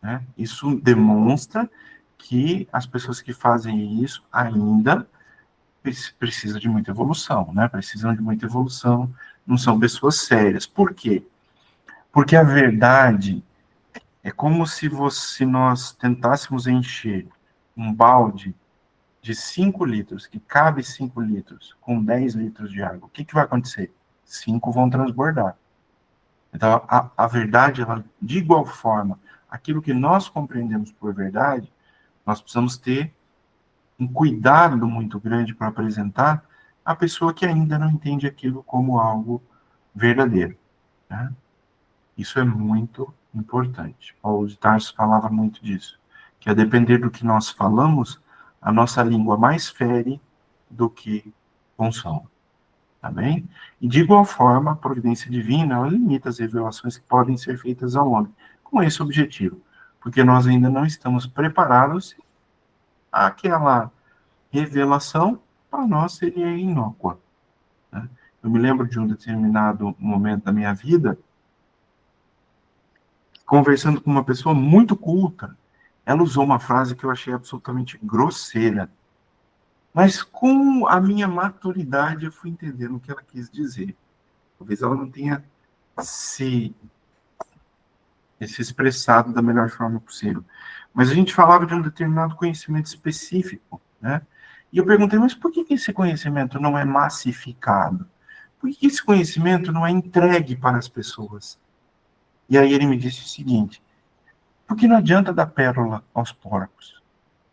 Né? Isso demonstra que as pessoas que fazem isso ainda precisam de muita evolução, né? Precisam de muita evolução, não são pessoas sérias. Por quê? Porque a verdade é como se nós tentássemos encher um balde de 5 litros, que cabe 5 litros, com 10 litros de água. O que vai acontecer? 5 vão transbordar. Então, a verdade, ela, de igual forma, aquilo que nós compreendemos por verdade, nós precisamos ter um cuidado muito grande para apresentar a pessoa que ainda não entende aquilo como algo verdadeiro, né? Isso é muito importante. Paulo de Tarso falava muito disso, que a depender do que nós falamos, a nossa língua mais fere do que consola. Tá bem? E de igual forma, a providência divina, ela limita as revelações que podem ser feitas ao homem, com esse objetivo, porque nós ainda não estamos preparados. Aquela revelação, para nós, seria inócua, né? Eu me lembro de um determinado momento da minha vida, conversando com uma pessoa muito culta, ela usou uma frase que eu achei absolutamente grosseira, mas com a minha maturidade eu fui entendendo o que ela quis dizer. Talvez ela não tenha se expressado da melhor forma possível. Mas a gente falava de um determinado conhecimento específico, né? E eu perguntei, mas por que esse conhecimento não é massificado? Por que esse conhecimento não é entregue para as pessoas? E aí ele me disse o seguinte, porque não adianta dar pérola aos porcos.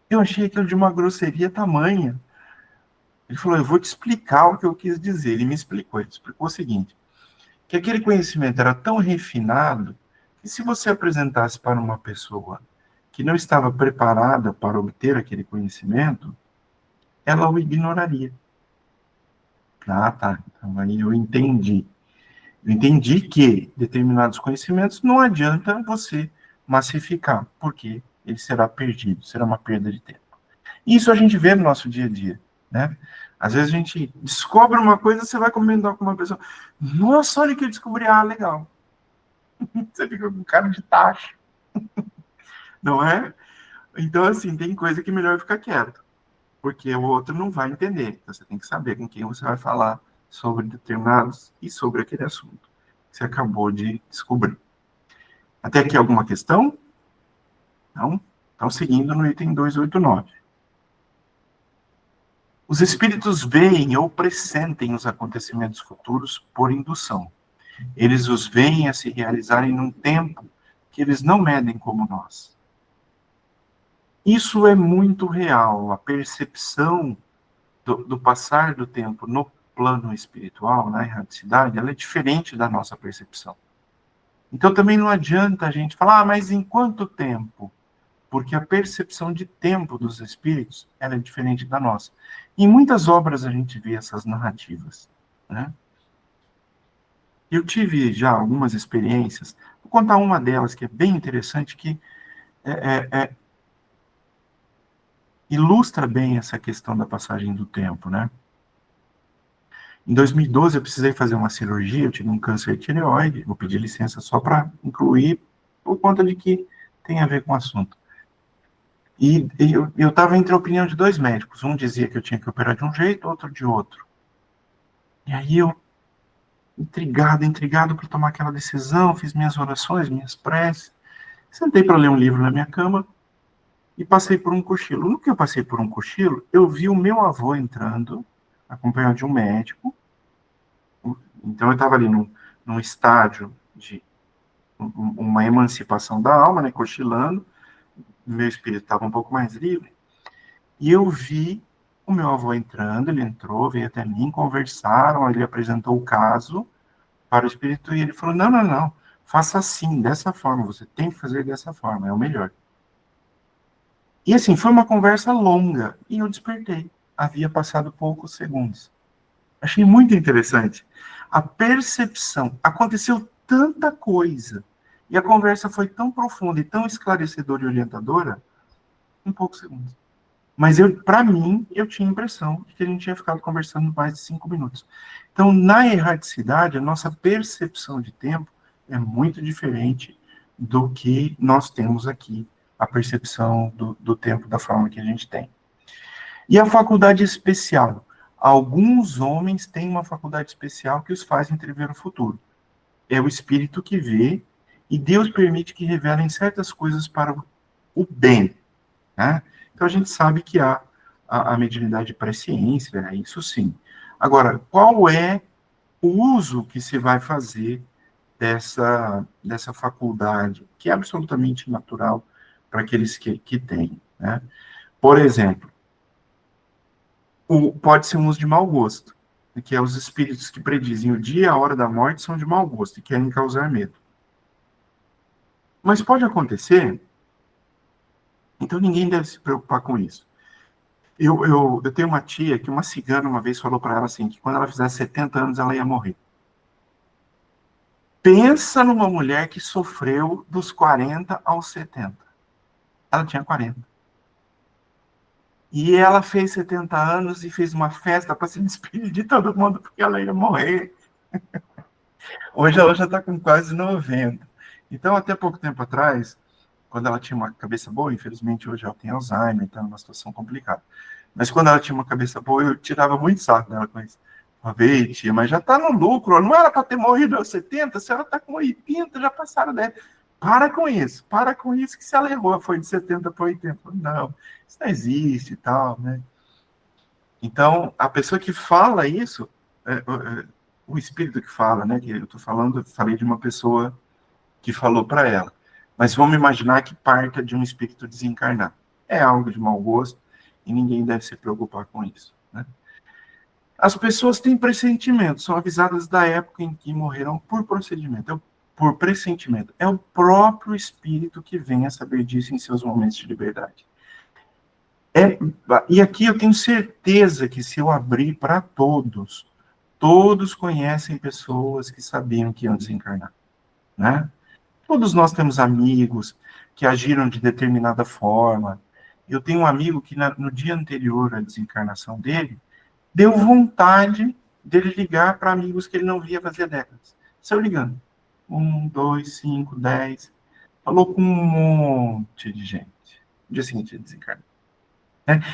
Eu achei aquilo de uma grosseria tamanha. Ele falou, eu vou te explicar o que eu quis dizer. Ele explicou o seguinte, que aquele conhecimento era tão refinado que se você apresentasse para uma pessoa que não estava preparada para obter aquele conhecimento, ela o ignoraria. Ah, tá. Então aí eu entendi. Eu entendi que determinados conhecimentos não adianta você massificar, porque ele será perdido, será uma perda de tempo. Isso a gente vê no nosso dia a dia, né? Às vezes a gente descobre uma coisa, você vai comentar com uma pessoa, nossa, olha que eu descobri, legal. Você fica com cara de tacho, não é? Então, assim, tem coisa que é melhor ficar quieto, porque o outro não vai entender. Então, você tem que saber com quem você vai falar sobre determinados e sobre aquele assunto que você acabou de descobrir. Até aqui alguma questão? Não? Então, seguindo no item 289. Os espíritos veem ou pressentem os acontecimentos futuros por indução. Eles os veem a se realizarem num tempo que eles não medem como nós. Isso é muito real. A percepção do passar do tempo no plano espiritual, na erraticidade, ela é diferente da nossa percepção. Então também não adianta a gente falar, mas em quanto tempo? Porque a percepção de tempo dos espíritos ela é diferente da nossa. Em muitas obras a gente vê essas narrativas, né? Eu tive já algumas experiências, vou contar uma delas que é bem interessante, que ilustra bem essa questão da passagem do tempo, né? Em 2012 eu precisei fazer uma cirurgia, eu tive um câncer de tireoide, vou pedir licença só para incluir, por conta de que tem a ver com o assunto. E eu estava entre a opinião de dois médicos. Um dizia que eu tinha que operar de um jeito, outro de outro. E aí eu, intrigado para tomar aquela decisão, fiz minhas orações, minhas preces, sentei para ler um livro na minha cama e passei por um cochilo. No que eu passei por um cochilo, eu vi o meu avô entrando, acompanhado de um médico. Então eu estava ali num estágio de uma emancipação da alma, né, cochilando. Meu espírito estava um pouco mais livre. E eu vi o meu avô entrando, ele entrou, veio até mim, conversaram, ele apresentou o caso para o espírito e ele falou, não, faça assim, dessa forma, você tem que fazer dessa forma, é o melhor. E assim, foi uma conversa longa e eu despertei. Havia passado poucos segundos. Achei muito interessante. A percepção, aconteceu tanta coisa e a conversa foi tão profunda e tão esclarecedora e orientadora em poucos segundos. Mas para mim, eu tinha a impressão de que a gente tinha ficado conversando mais de 5 minutos. Então, na erraticidade, a nossa percepção de tempo é muito diferente do que nós temos aqui, a percepção do tempo da forma que a gente tem. E a faculdade especial. Alguns homens têm uma faculdade especial que os faz entrever o futuro. É o espírito que vê, e Deus permite que revelem certas coisas para o bem, né? Então, a gente sabe que há a mediunidade pré-ciência, isso sim. Agora, qual é o uso que se vai fazer dessa faculdade, que é absolutamente natural para aqueles que têm, né? Por exemplo, pode ser um uso de mau gosto, que é os espíritos que predizem o dia e a hora da morte são de mau gosto e querem causar medo. Mas pode acontecer, então ninguém deve se preocupar com isso. Eu tenho uma tia que uma cigana uma vez falou para ela assim, que quando ela fizesse 70 anos ela ia morrer. Pensa numa mulher que sofreu dos 40 aos 70. Ela tinha 40. E ela fez 70 anos e fez uma festa para se despedir de todo mundo, porque ela ia morrer. Hoje ela já está com quase 90. Então, até pouco tempo atrás, quando ela tinha uma cabeça boa, infelizmente hoje ela tem Alzheimer, então é uma situação complicada. Mas quando ela tinha uma cabeça boa, eu tirava muito sarro dela com isso. Falei, tia, mas já está no lucro, não era para ter morrido aos 70, a senhora está com 80, já passaram 10. Para com isso, que se ela errou, foi de 70 para 80. Não, isso não existe e tal, né? Então, a pessoa que fala isso, o espírito que fala, né, que eu estou falando, eu falei de uma pessoa que falou para ela. Mas vamos imaginar que parta de um espírito desencarnado. É algo de mau gosto e ninguém deve se preocupar com isso, né? As pessoas têm pressentimento, são avisadas da época em que morreram por procedimento, por pressentimento. É o próprio espírito que vem a saber disso em seus momentos de liberdade. E aqui eu tenho certeza que se eu abrir para todos conhecem pessoas que sabiam que iam desencarnar, né? Todos nós temos amigos que agiram de determinada forma. Eu tenho um amigo que no dia anterior à desencarnação dele, deu vontade dele ligar para amigos que ele não via fazia décadas. Saiu ligando. 1, 2, 5, 10. Falou com um monte de gente. No dia seguinte ele desencarnou.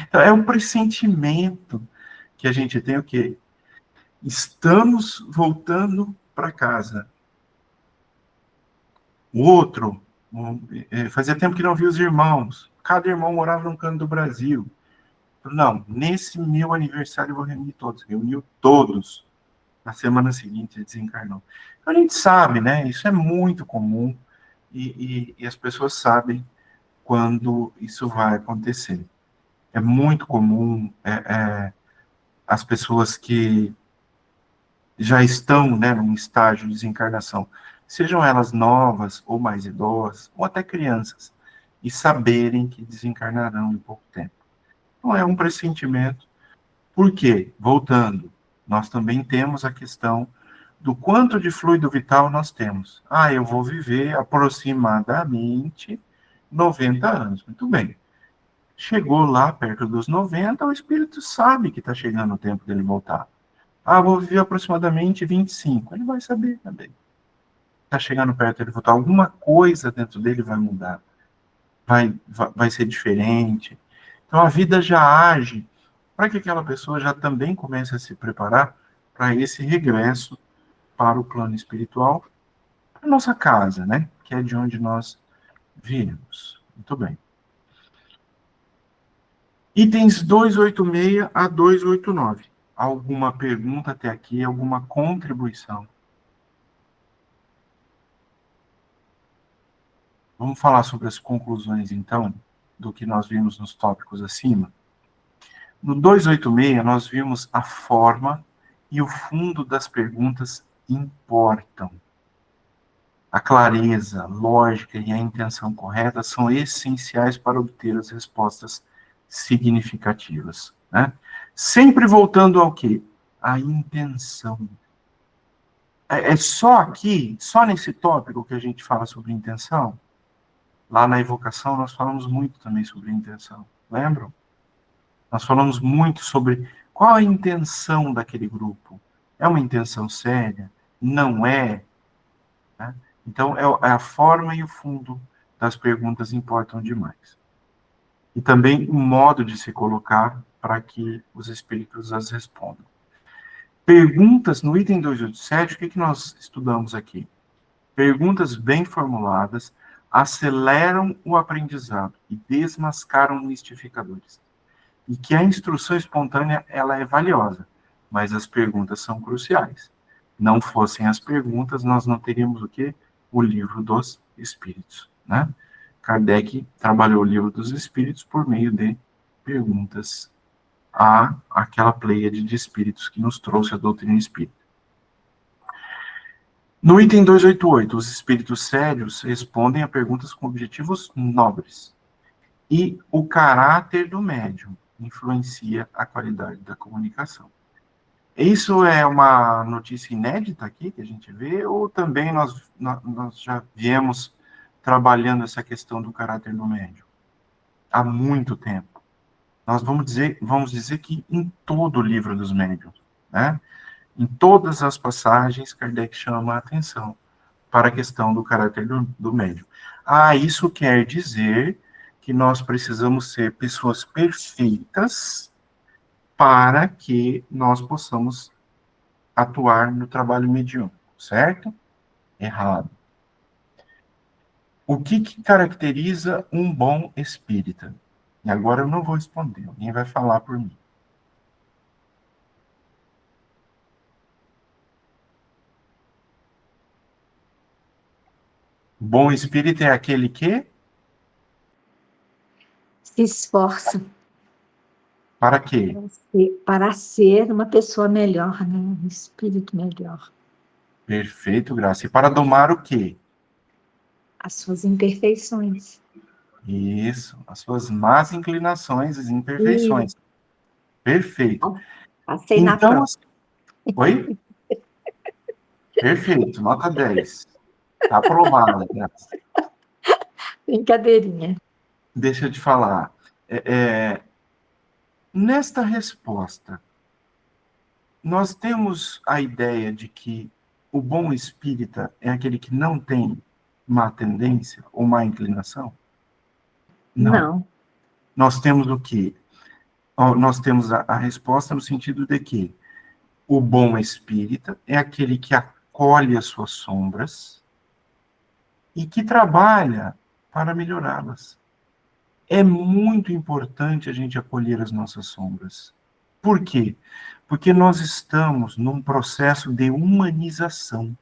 Então, é um pressentimento que a gente tem o quê? Estamos voltando para casa. O outro, fazia tempo que não via os irmãos. Cada irmão morava num canto do Brasil. Não, nesse meu aniversário eu vou reunir todos. Reuniu todos. Na semana seguinte ele desencarnou. Então, a gente sabe, né? Isso é muito comum e as pessoas sabem quando isso vai acontecer. É muito comum as pessoas que já estão, né, num estágio de desencarnação, sejam elas novas ou mais idosas, ou até crianças, e saberem que desencarnarão em pouco tempo. Então é um pressentimento. Por quê? Voltando, nós também temos a questão do quanto de fluido vital nós temos. Eu vou viver aproximadamente 90 anos. Muito bem. Chegou lá perto dos 90, o espírito sabe que está chegando o tempo dele voltar. Vou viver aproximadamente 25. Ele vai saber também. Está chegando perto dele voltar. Alguma coisa dentro dele vai mudar. Vai ser diferente. Então a vida já age para que aquela pessoa já também comece a se preparar para esse regresso para o plano espiritual, para a nossa casa, né? Que é de onde nós viemos. Muito bem. Itens 286 a 289. Alguma pergunta até aqui? Alguma contribuição? Vamos falar sobre as conclusões, então, do que nós vimos nos tópicos acima. No 286, nós vimos a forma e o fundo das perguntas importam. A clareza, a lógica e a intenção correta são essenciais para obter as respostas significativas, né? Sempre voltando ao quê? A intenção. É só aqui, só nesse tópico que a gente fala sobre intenção? Lá na evocação nós falamos muito também sobre intenção, lembram? Nós falamos muito sobre qual a intenção daquele grupo. É uma intenção séria? Não é? Né? Então, a forma e o fundo das perguntas importam demais. E também o modo de se colocar para que os espíritos as respondam. Perguntas, no item 287, o que nós estudamos aqui? Perguntas bem formuladas aceleram o aprendizado e desmascaram mistificadores. E que a instrução espontânea ela é valiosa, mas as perguntas são cruciais. não fossem as perguntas, nós não teríamos o quê? O livro dos Espíritos, né? Kardec trabalhou o livro dos Espíritos por meio de perguntas a aquela pleiade de espíritos que nos trouxe a doutrina espírita. No item 288, os espíritos sérios respondem a perguntas com objetivos nobres. E o caráter do médium influencia a qualidade da comunicação. Isso é uma notícia inédita aqui que a gente vê, ou também nós já viemos trabalhando essa questão do caráter do médium há muito tempo? Nós vamos dizer que em todo o livro dos médiuns, né? Em todas as passagens, Kardec chama a atenção para a questão do caráter do médium. Isso quer dizer que nós precisamos ser pessoas perfeitas para que nós possamos atuar no trabalho mediúnico, certo? Errado. O que caracteriza um bom espírita? E agora eu não vou responder, alguém vai falar por mim. Bom espírita é aquele que? Se esforça Para quê? para ser uma pessoa melhor, né? Um espírito melhor. Perfeito, Graça. E para domar o quê? As suas imperfeições. Isso, as suas más inclinações e imperfeições. Perfeito. Passei na Então, prova. oi? Perfeito, nota 10. Está aprovada, Graça. Brincadeirinha. Deixa eu te falar. Nesta resposta, nós temos a ideia de que o bom espírita é aquele que não tem má tendência ou má inclinação? Não. Nós temos o quê? Nós temos a resposta no sentido de que o bom espírita é aquele que acolhe as suas sombras e que trabalha para melhorá-las. É muito importante a gente acolher as nossas sombras. Por quê? Porque nós estamos num processo de humanização.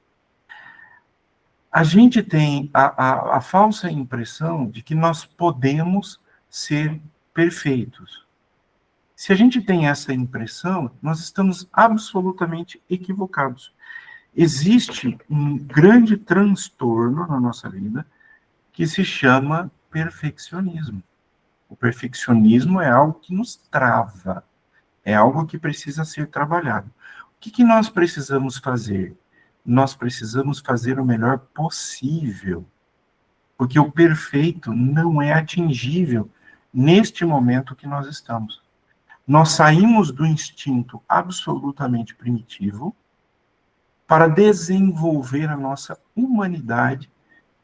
A gente tem a falsa impressão de que nós podemos ser perfeitos. Se a gente tem essa impressão, nós estamos absolutamente equivocados. Existe um grande transtorno na nossa vida que se chama perfeccionismo. O perfeccionismo é algo que nos trava, é algo que precisa ser trabalhado. O que nós precisamos fazer? Nós precisamos fazer o melhor possível, porque o perfeito não é atingível neste momento que nós estamos. Nós saímos do instinto absolutamente primitivo para desenvolver a nossa humanidade,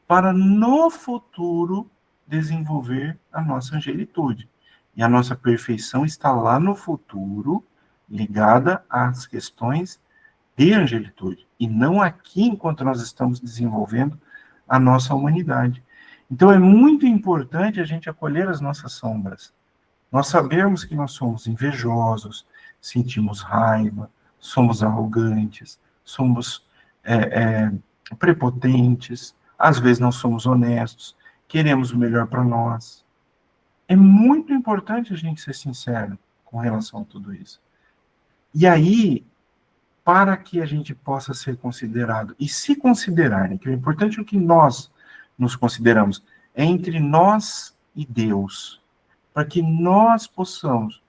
para no futuro desenvolver a nossa angelitude. E a nossa perfeição está lá no futuro, ligada às questões de angelitude, e não aqui enquanto nós estamos desenvolvendo a nossa humanidade. Então é muito importante a gente acolher as nossas sombras. Nós sabemos que nós somos invejosos, sentimos raiva, somos arrogantes, somos prepotentes, às vezes não somos honestos, queremos o melhor para nós. É muito importante a gente ser sincero com relação a tudo isso. E aí, para que a gente possa ser considerado, e se considerarem, que o importante é o que nós nos consideramos, é entre nós e Deus, para que nós possamos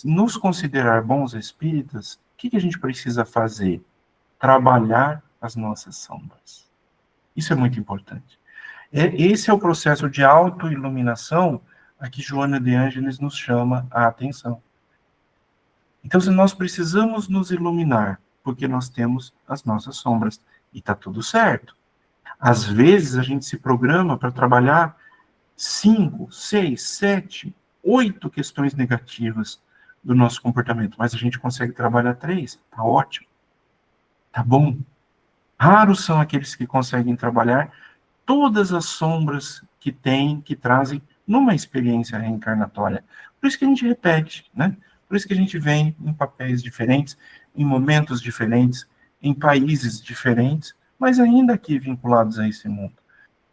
nos considerar bons espíritas, o que a gente precisa fazer? Trabalhar as nossas sombras. Isso é muito importante. Esse é o processo de autoiluminação a que Joana de Ângeles nos chama a atenção. Então, se nós precisamos nos iluminar, porque nós temos as nossas sombras, e está tudo certo. Às vezes, a gente se programa para trabalhar 5, 6, 7, 8 questões negativas do nosso comportamento, mas a gente consegue trabalhar 3, tá ótimo, tá bom. Raros são aqueles que conseguem trabalhar todas as sombras que trazem numa experiência reencarnatória. Por isso que a gente repete, né? Por isso que a gente vem em papéis diferentes, em momentos diferentes, em países diferentes, mas ainda aqui vinculados a esse mundo.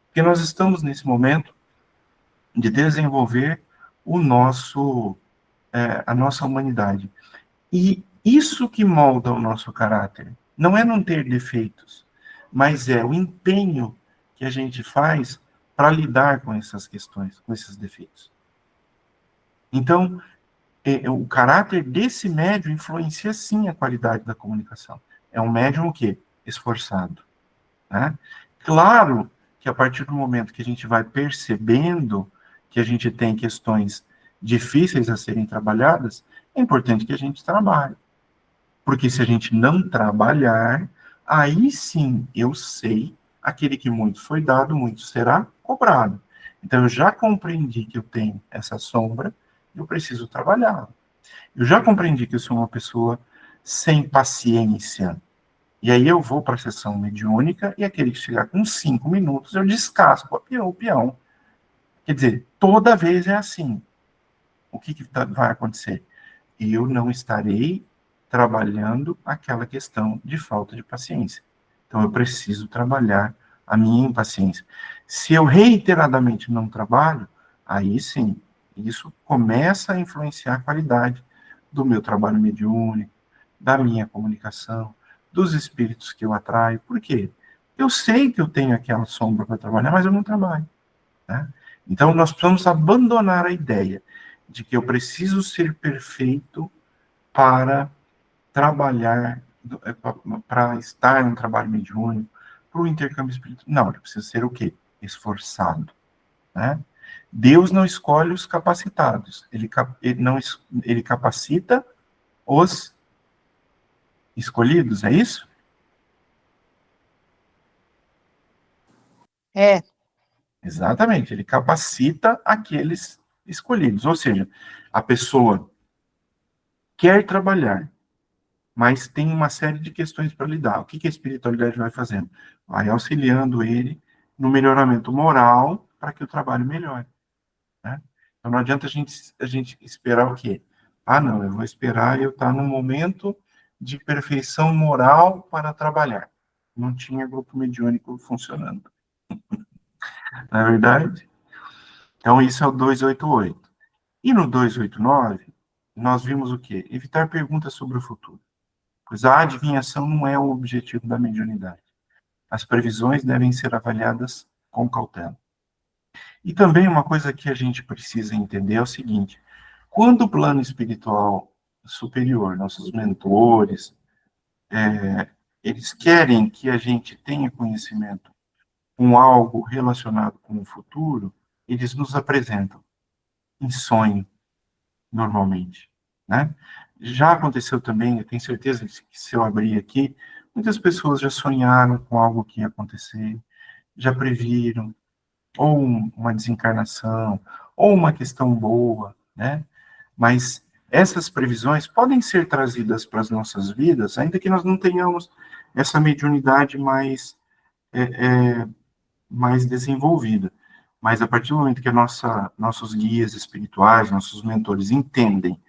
Porque nós estamos nesse momento de desenvolver a nossa humanidade. E isso que molda o nosso caráter não é não ter defeitos, mas é o empenho que a gente faz para lidar com essas questões, com esses defeitos. Então, o caráter desse médium influencia sim a qualidade da comunicação. É um médium o quê? Esforçado. Né? Claro que a partir do momento que a gente vai percebendo que a gente tem questões difíceis a serem trabalhadas, é importante que a gente trabalhe. Porque se a gente não trabalhar, aí sim eu sei, aquele que muito foi dado, muito será cobrado. Então eu já compreendi que eu tenho essa sombra, eu preciso trabalhar. Eu já compreendi que eu sou uma pessoa sem paciência. E aí eu vou para a sessão mediúnica e aquele que chegar com 5 minutos, eu descasco o peão. Quer dizer, toda vez é assim. O que vai acontecer? Eu não estarei trabalhando aquela questão de falta de paciência. Então eu preciso trabalhar a minha impaciência. Se eu reiteradamente não trabalho, aí sim, isso começa a influenciar a qualidade do meu trabalho mediúnico, da minha comunicação, dos espíritos que eu atraio. Por quê? Eu sei que eu tenho aquela sombra para trabalhar, mas eu não trabalho. Né? Então, nós precisamos abandonar a ideia de que eu preciso ser perfeito para trabalhar, para estar no trabalho mediúnico, para o intercâmbio espiritual. Não, eu preciso ser o quê? Esforçado. Né? Deus não escolhe os capacitados, ele capacita os escolhidos, é isso? É. Exatamente, ele capacita aqueles escolhidos, ou seja, a pessoa quer trabalhar, mas tem uma série de questões para lidar. O que a espiritualidade vai fazendo? Vai auxiliando ele no melhoramento moral para que o trabalho melhore. Né? Então não adianta a gente esperar o quê? Ah, não, eu vou esperar eu estar num momento de perfeição moral para trabalhar. Não tinha grupo mediúnico funcionando. Não é verdade? Então, isso é o 288. E no 289, nós vimos o quê? Evitar perguntas sobre o futuro. Pois a adivinhação não é o objetivo da mediunidade. As previsões devem ser avaliadas com cautela. E também uma coisa que a gente precisa entender é o seguinte: quando o plano espiritual superior, nossos mentores, eles querem que a gente tenha conhecimento com algo relacionado com o futuro, eles nos apresentam em sonho, normalmente, né? Já aconteceu também, eu tenho certeza que se eu abrir aqui, muitas pessoas já sonharam com algo que ia acontecer, já previram, ou uma desencarnação, ou uma questão boa, né? Mas essas previsões podem ser trazidas para as nossas vidas, ainda que nós não tenhamos essa mediunidade mais desenvolvida. Mas a partir do momento que nossos guias espirituais, nossos mentores entendem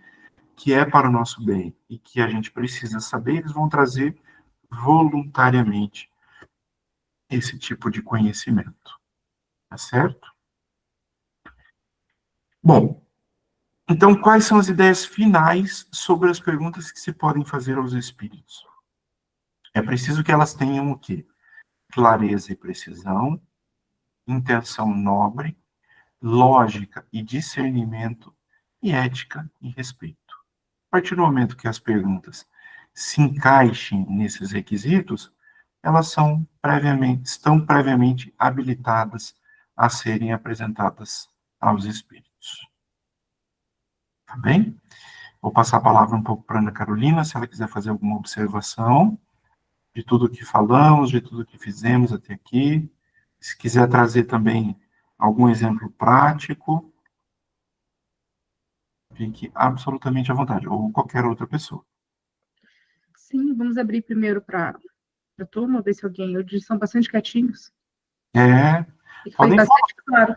que é para o nosso bem e que a gente precisa saber, eles vão trazer voluntariamente esse tipo de conhecimento. Tá certo? Bom, então quais são as ideias finais sobre as perguntas que se podem fazer aos espíritos? É preciso que elas tenham o quê? Clareza e precisão, intenção nobre, lógica e discernimento, e ética e respeito. A partir do momento que as perguntas se encaixem nesses requisitos, elas estão previamente habilitadas a serem apresentadas aos espíritos. Tá bem? Vou passar a palavra um pouco para a Ana Carolina, se ela quiser fazer alguma observação de tudo que falamos, de tudo que fizemos até aqui. Se quiser trazer também algum exemplo prático, fique absolutamente à vontade, ou qualquer outra pessoa. Sim, vamos abrir primeiro para a turma, ver se alguém. Eles são bastante quietinhos. E foi Podem bastante claro.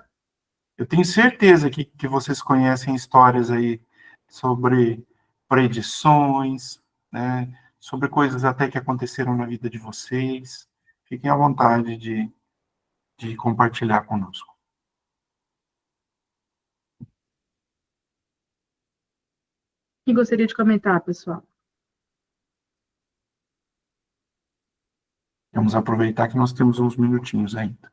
Eu tenho certeza que vocês conhecem histórias aí sobre predições, né, sobre coisas até que aconteceram na vida de vocês. Fiquem à vontade de compartilhar conosco. Quem gostaria de comentar, pessoal? Vamos aproveitar que nós temos uns minutinhos ainda.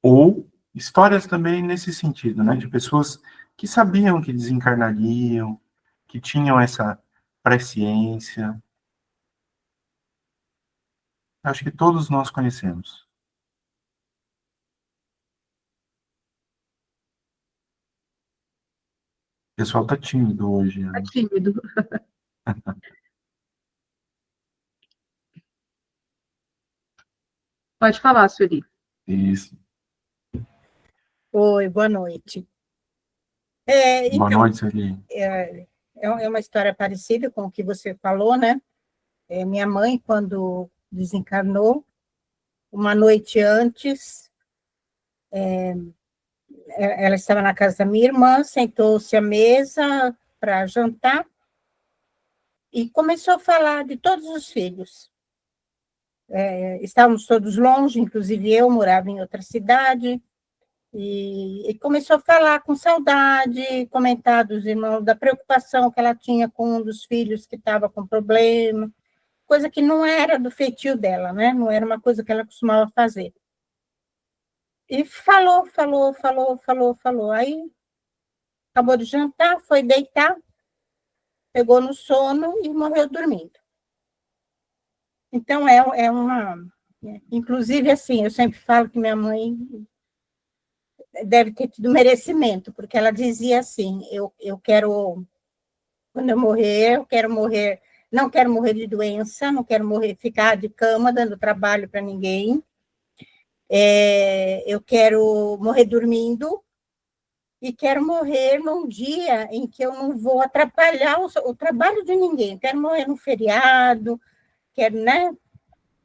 Ou histórias também nesse sentido, né? De pessoas que sabiam que desencarnariam, que tinham essa presciência. Acho que todos nós conhecemos. O pessoal está tímido hoje, Tá né? tímido. Pode falar, Sueli. Isso. Oi, boa noite. Boa noite, Sueli. É uma história parecida com o que você falou, né? Minha mãe, quando desencarnou, uma noite antes, ela estava na casa da minha irmã, sentou-se à mesa para jantar e começou a falar de todos os filhos. Estávamos todos longe, inclusive eu morava em outra cidade, e começou a falar com saudade, comentar dos irmãos, da preocupação que ela tinha com um dos filhos que estava com problema, coisa que não era do feitio dela, né? Não era uma coisa que ela costumava fazer. E falou. Aí acabou de jantar, foi deitar, pegou no sono e morreu dormindo. Então, inclusive, assim, eu sempre falo que minha mãe deve ter tido merecimento, porque ela dizia assim, eu quero, quando eu quero morrer, não quero morrer de doença, não quero morrer, ficar de cama, dando trabalho para ninguém, eu quero morrer dormindo, e quero morrer num dia em que eu não vou atrapalhar o trabalho de ninguém, quero morrer num feriado, quero, né?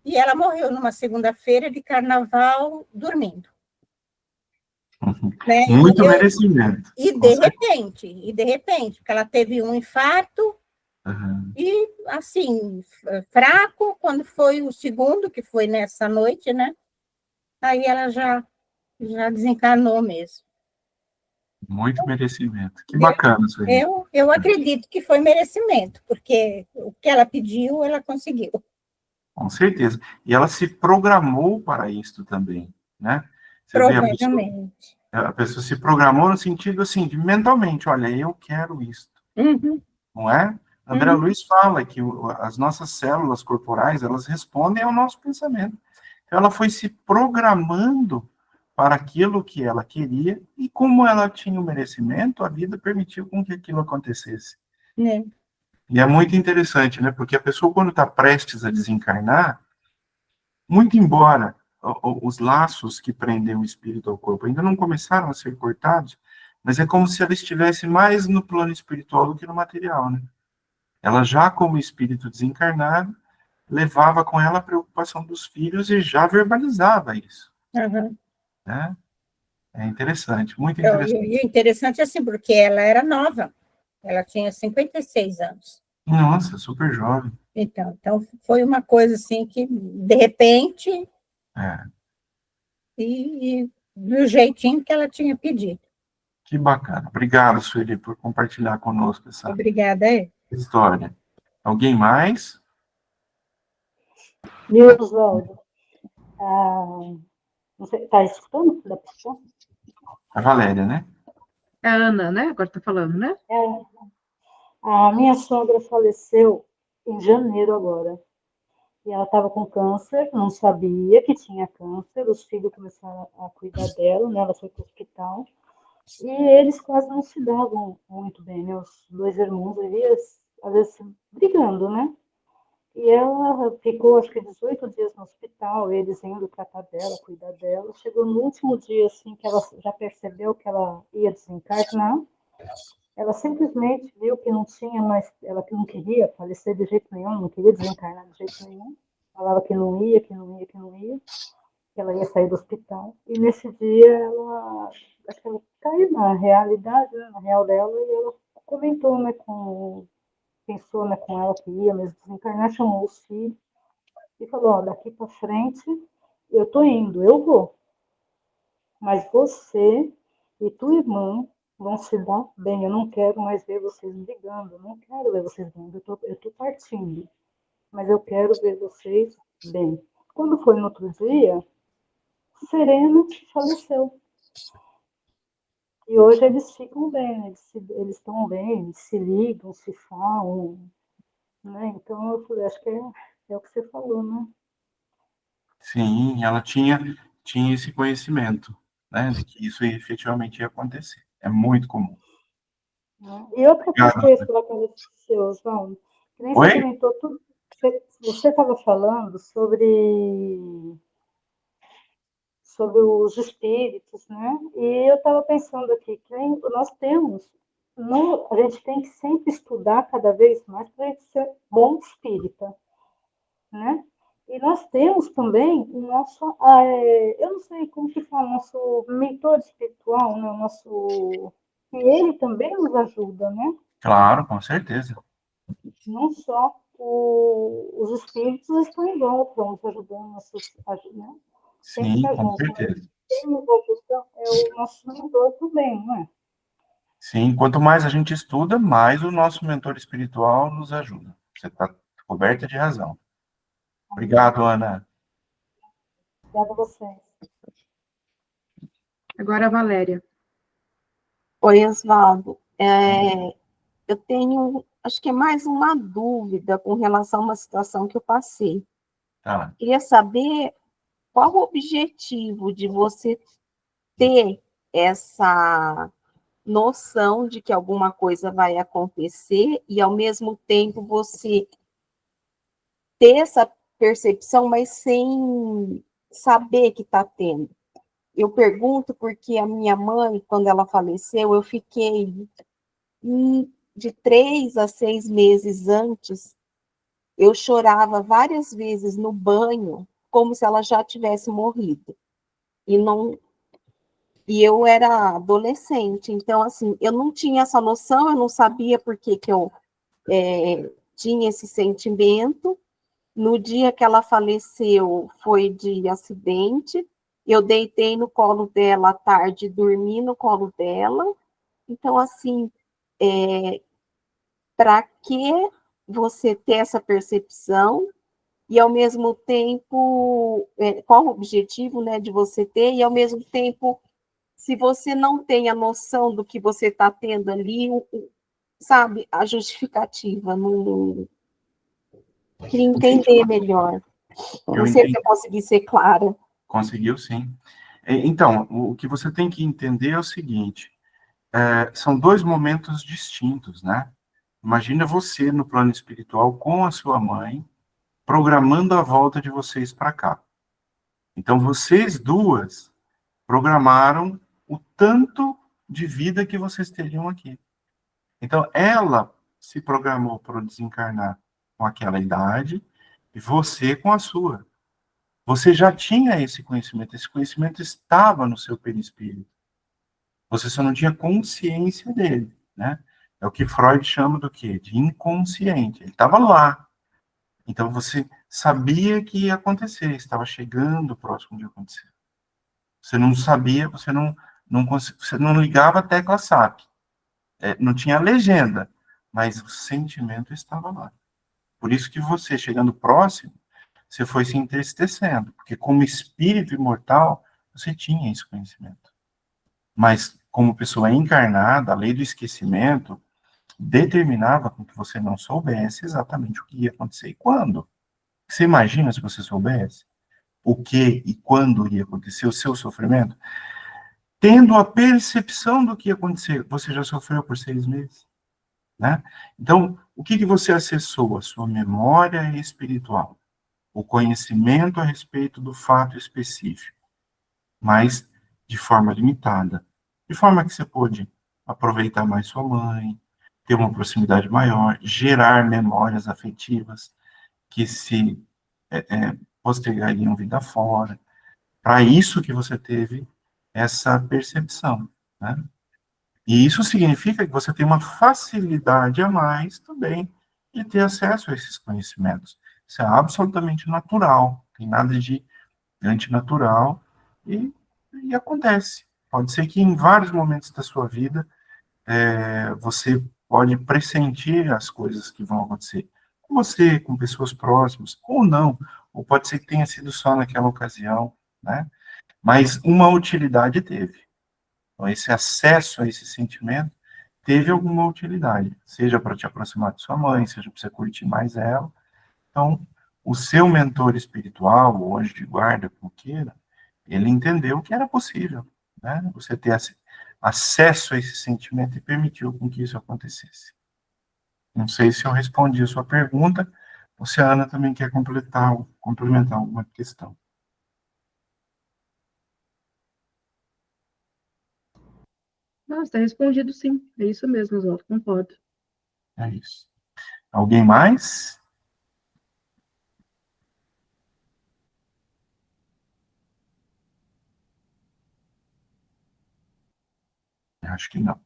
E ela morreu numa segunda-feira de carnaval, dormindo. Né? Muito merecimento. E de repente, porque ela teve um infarto, e assim, fraco, quando foi o segundo, que foi nessa noite, né? Aí ela já desencarnou mesmo. Muito merecimento. Que bacana isso aí. Eu acredito que foi merecimento, porque o que ela pediu, ela conseguiu. Com certeza. E ela se programou para isso também, né? Você vê, Provavelmente. a pessoa se programou no sentido, assim, de mentalmente, olha, eu quero isso, não é? André Luiz fala que as nossas células corporais, elas respondem ao nosso pensamento. Então, ela foi se programando para aquilo que ela queria, e como ela tinha o merecimento, a vida permitiu com que aquilo acontecesse. E é muito interessante, né? Porque a pessoa, quando está prestes a desencarnar, muito embora os laços que prendem o espírito ao corpo ainda não começaram a ser cortados, mas é como se ela estivesse mais no plano espiritual do que no material, né? Ela já, como espírito desencarnado, levava com ela a preocupação dos filhos e já verbalizava isso. Né? É interessante, muito interessante. E o interessante é assim, porque ela era nova, ela tinha 56 anos. Nossa, super jovem. Então foi uma coisa assim que, de repente, e do jeitinho que ela tinha pedido. Que bacana. Obrigado, Sueli, por compartilhar conosco essa Obrigada, história. Alguém mais? Oswaldo, você está escutando da pessoa? A Valéria, né? É a Ana, né? Agora está falando, né? A minha sogra faleceu em janeiro agora. E ela estava com câncer, não sabia que tinha câncer. Os filhos começaram a cuidar dela, né? Ela foi para o hospital. E eles quase não se davam muito bem, né? Os dois irmãos viviam, às vezes, brigando, né? E ela ficou, acho que 18 dias no hospital, eles indo tratar dela, cuidar dela. Chegou no último dia, assim, que ela já percebeu que ela ia desencarnar. Ela simplesmente viu que não tinha mais, ela que não queria falecer de jeito nenhum, não queria desencarnar de jeito nenhum. Falava que não ia. que ela ia sair do hospital. E nesse dia, acho que ela caiu na realidade, né, na real dela, e ela comentou, né, pensou, né, com ela que ia mesmo desencarnar, chamou os filhos e falou, ó, daqui para frente eu tô indo, eu vou. Mas você e tua irmã vão se dar bem. Eu não quero mais ver vocês brigando, eu não quero ver vocês brigando, eu tô partindo. Mas eu quero ver vocês bem. Quando foi no outro dia, Serena faleceu. E hoje eles ficam bem, né? Eles estão bem, eles se ligam, se falam, né? Então eu falei, acho que é o que você falou, né? Sim, ela tinha esse conhecimento, né, de que isso efetivamente ia acontecer. É muito comum. E outra Obrigado. coisa que ela aconteceu, Oswaldo, que nem você Oi? comentou tudo, você estava falando sobre os espíritos, né? E eu estava pensando aqui que nós temos, a gente tem que sempre estudar cada vez mais para a gente ser bom espírita, né? E nós temos também o nosso, eu não sei como que fala, nosso mentor espiritual, né? E ele também nos ajuda, né? Claro, com certeza. Não só os espíritos estão em volta, nos ajudando, né? Sempre Sim, está com junto, mas certeza. quem nos ajuda é o nosso mentor também, não é? Sim, quanto mais a gente estuda, mais o nosso mentor espiritual nos ajuda. Você está coberta de razão. Obrigado, Ana. Obrigada a vocês. Agora a Valéria. Oi, Oswaldo. Eu tenho, acho que é mais uma dúvida com relação a uma situação que eu passei. Tá. Queria saber qual o objetivo de você ter essa noção de que alguma coisa vai acontecer e, ao mesmo tempo, você ter essa percepção, mas sem saber que está tendo. Eu pergunto porque a minha mãe, quando ela faleceu, eu fiquei de 3 a 6 meses antes, eu chorava várias vezes no banho, como se ela já tivesse morrido. E eu era adolescente, então, assim, eu não tinha essa noção, eu não sabia por que eu tinha esse sentimento. No dia que ela faleceu, foi de acidente, eu deitei no colo dela à tarde, dormi no colo dela. Então, assim, para que você ter essa percepção e, ao mesmo tempo, qual o objetivo, né, de você ter, e, ao mesmo tempo, se você não tem a noção do que você está tendo ali, sabe, a justificativa, não queria entender melhor. Eu Não sei se entendi. eu consegui ser clara. Conseguiu, sim. Então, o que você tem que entender é o seguinte, são dois momentos distintos, né? Imagina você no plano espiritual com a sua mãe, programando a volta de vocês para cá. Então, vocês duas programaram o tanto de vida que vocês teriam aqui. Então, ela se programou para desencarnar com aquela idade e você com a sua. Você já tinha esse conhecimento estava no seu perispírito. Você só não tinha consciência dele, né? É o que Freud chama do quê? De inconsciente. Ele estava lá. Então você sabia que ia acontecer, estava chegando próximo de acontecer. Você não sabia, você não ligava a tecla SAP. Não tinha legenda, mas o sentimento estava lá. Por isso que você, chegando próximo, você foi se entristecendo, porque como espírito imortal, você tinha esse conhecimento. Mas como pessoa encarnada, a lei do esquecimento determinava com que você não soubesse exatamente o que ia acontecer e quando. Você imagina se você soubesse o que e quando ia acontecer o seu sofrimento? Tendo a percepção do que ia acontecer, você já sofreu por 6 meses, né? Então, o que você acessou? A sua memória espiritual, o conhecimento a respeito do fato específico, mas de forma limitada, de forma que você pôde aproveitar mais sua mãe, ter uma proximidade maior, gerar memórias afetivas que se postergariam vida fora. para isso que você teve essa percepção, né? E isso significa que você tem uma facilidade a mais também de ter acesso a esses conhecimentos. Isso é absolutamente natural, não tem nada de antinatural e acontece. Pode ser que em vários momentos da sua vida você pode pressentir as coisas que vão acontecer com você, com pessoas próximas, ou não, ou pode ser que tenha sido só naquela ocasião, né? Mas uma utilidade teve. Então, esse acesso a esse sentimento teve alguma utilidade, seja para te aproximar de sua mãe, seja para você curtir mais ela. Então, o seu mentor espiritual, o anjo de guarda, como queira, ele entendeu que era possível, né? Você ter acesso a esse sentimento e permitiu com que isso acontecesse. Não sei se eu respondi a sua pergunta, ou se a Ana também quer complementar alguma questão. Não, está respondido sim. É isso mesmo, Oswaldo, concordo. É isso. Alguém mais? Acho que não.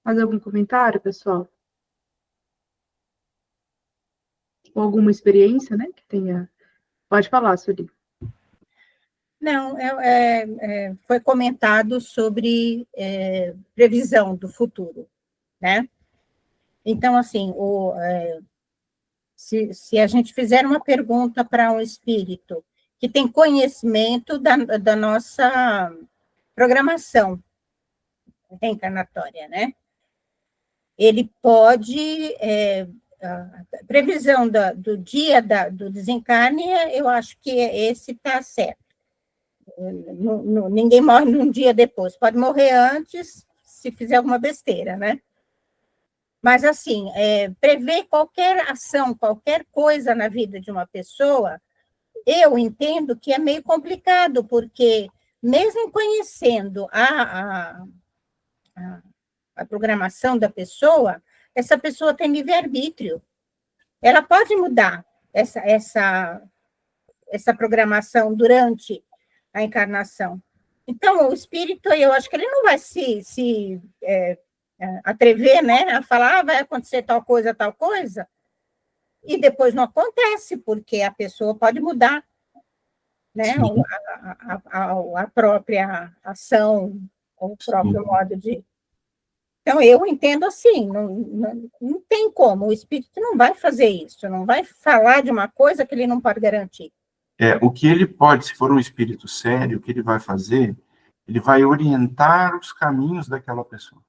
Mais algum comentário, pessoal? Ou alguma experiência, né, que tenha... Pode falar, Sueli. Não, foi comentado sobre previsão do futuro, né? Então, assim, se a gente fizer uma pergunta para um espírito que tem conhecimento da nossa programação reencarnatória, né? Ele pode, a previsão do dia do desencarne, eu acho que esse está certo. Ninguém morre num dia depois, pode morrer antes, se fizer alguma besteira, né? Mas, assim, prever qualquer ação, qualquer coisa na vida de uma pessoa, eu entendo que é meio complicado, porque mesmo conhecendo a programação da pessoa, essa pessoa tem livre-arbítrio. Ela pode mudar essa programação durante a encarnação. Então, o espírito, eu acho que ele não vai se atrever, né, a falar, vai acontecer tal coisa, e depois não acontece, porque a pessoa pode mudar, né, a própria ação, o próprio modo de... Então, eu entendo assim, não tem como, o espírito não vai fazer isso, não vai falar de uma coisa que ele não pode garantir. O que ele pode, se for um espírito sério, o que ele vai fazer, ele vai orientar os caminhos daquela pessoa.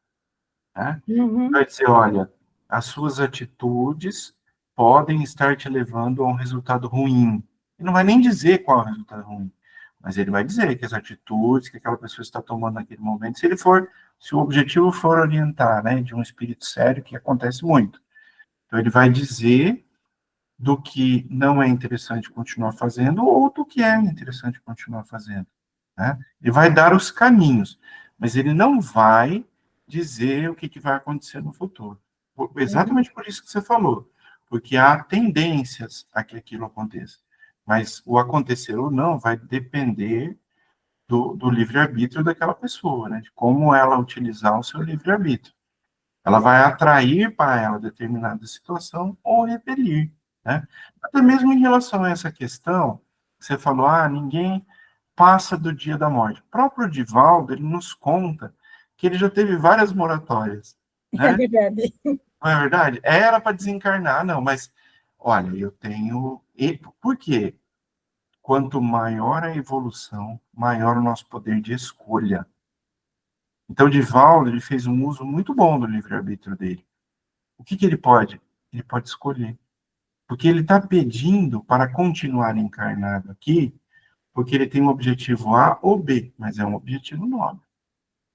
Né? Uhum. Vai dizer, olha, as suas atitudes podem estar te levando a um resultado ruim. Ele não vai nem dizer qual é o resultado ruim, mas ele vai dizer que as atitudes que aquela pessoa está tomando naquele momento, se o objetivo for orientar, né, de um espírito sério, que acontece muito. Então, ele vai dizer do que não é interessante continuar fazendo ou do que é interessante continuar fazendo. Né? Ele vai dar os caminhos, mas ele não vai dizer o que vai acontecer no futuro. Exatamente por isso que você falou, porque há tendências a que aquilo aconteça. Mas o acontecer ou não vai depender do livre-arbítrio daquela pessoa, né? De como ela utilizar o seu livre-arbítrio. Ela vai atrair para ela determinada situação ou repelir. Né? Até mesmo em relação a essa questão, você falou, ninguém passa do dia da morte. O próprio Divaldo, ele nos conta que ele já teve várias moratórias. Né? É verdade. Não é verdade? Era para desencarnar, não, mas, olha, eu tenho... Por quê? Quanto maior a evolução, maior o nosso poder de escolha. Então, Divaldo, ele fez um uso muito bom do livre-arbítrio dele. O que ele pode? Ele pode escolher. Porque ele está pedindo para continuar encarnado aqui, porque ele tem um objetivo A ou B, mas é um objetivo nobre.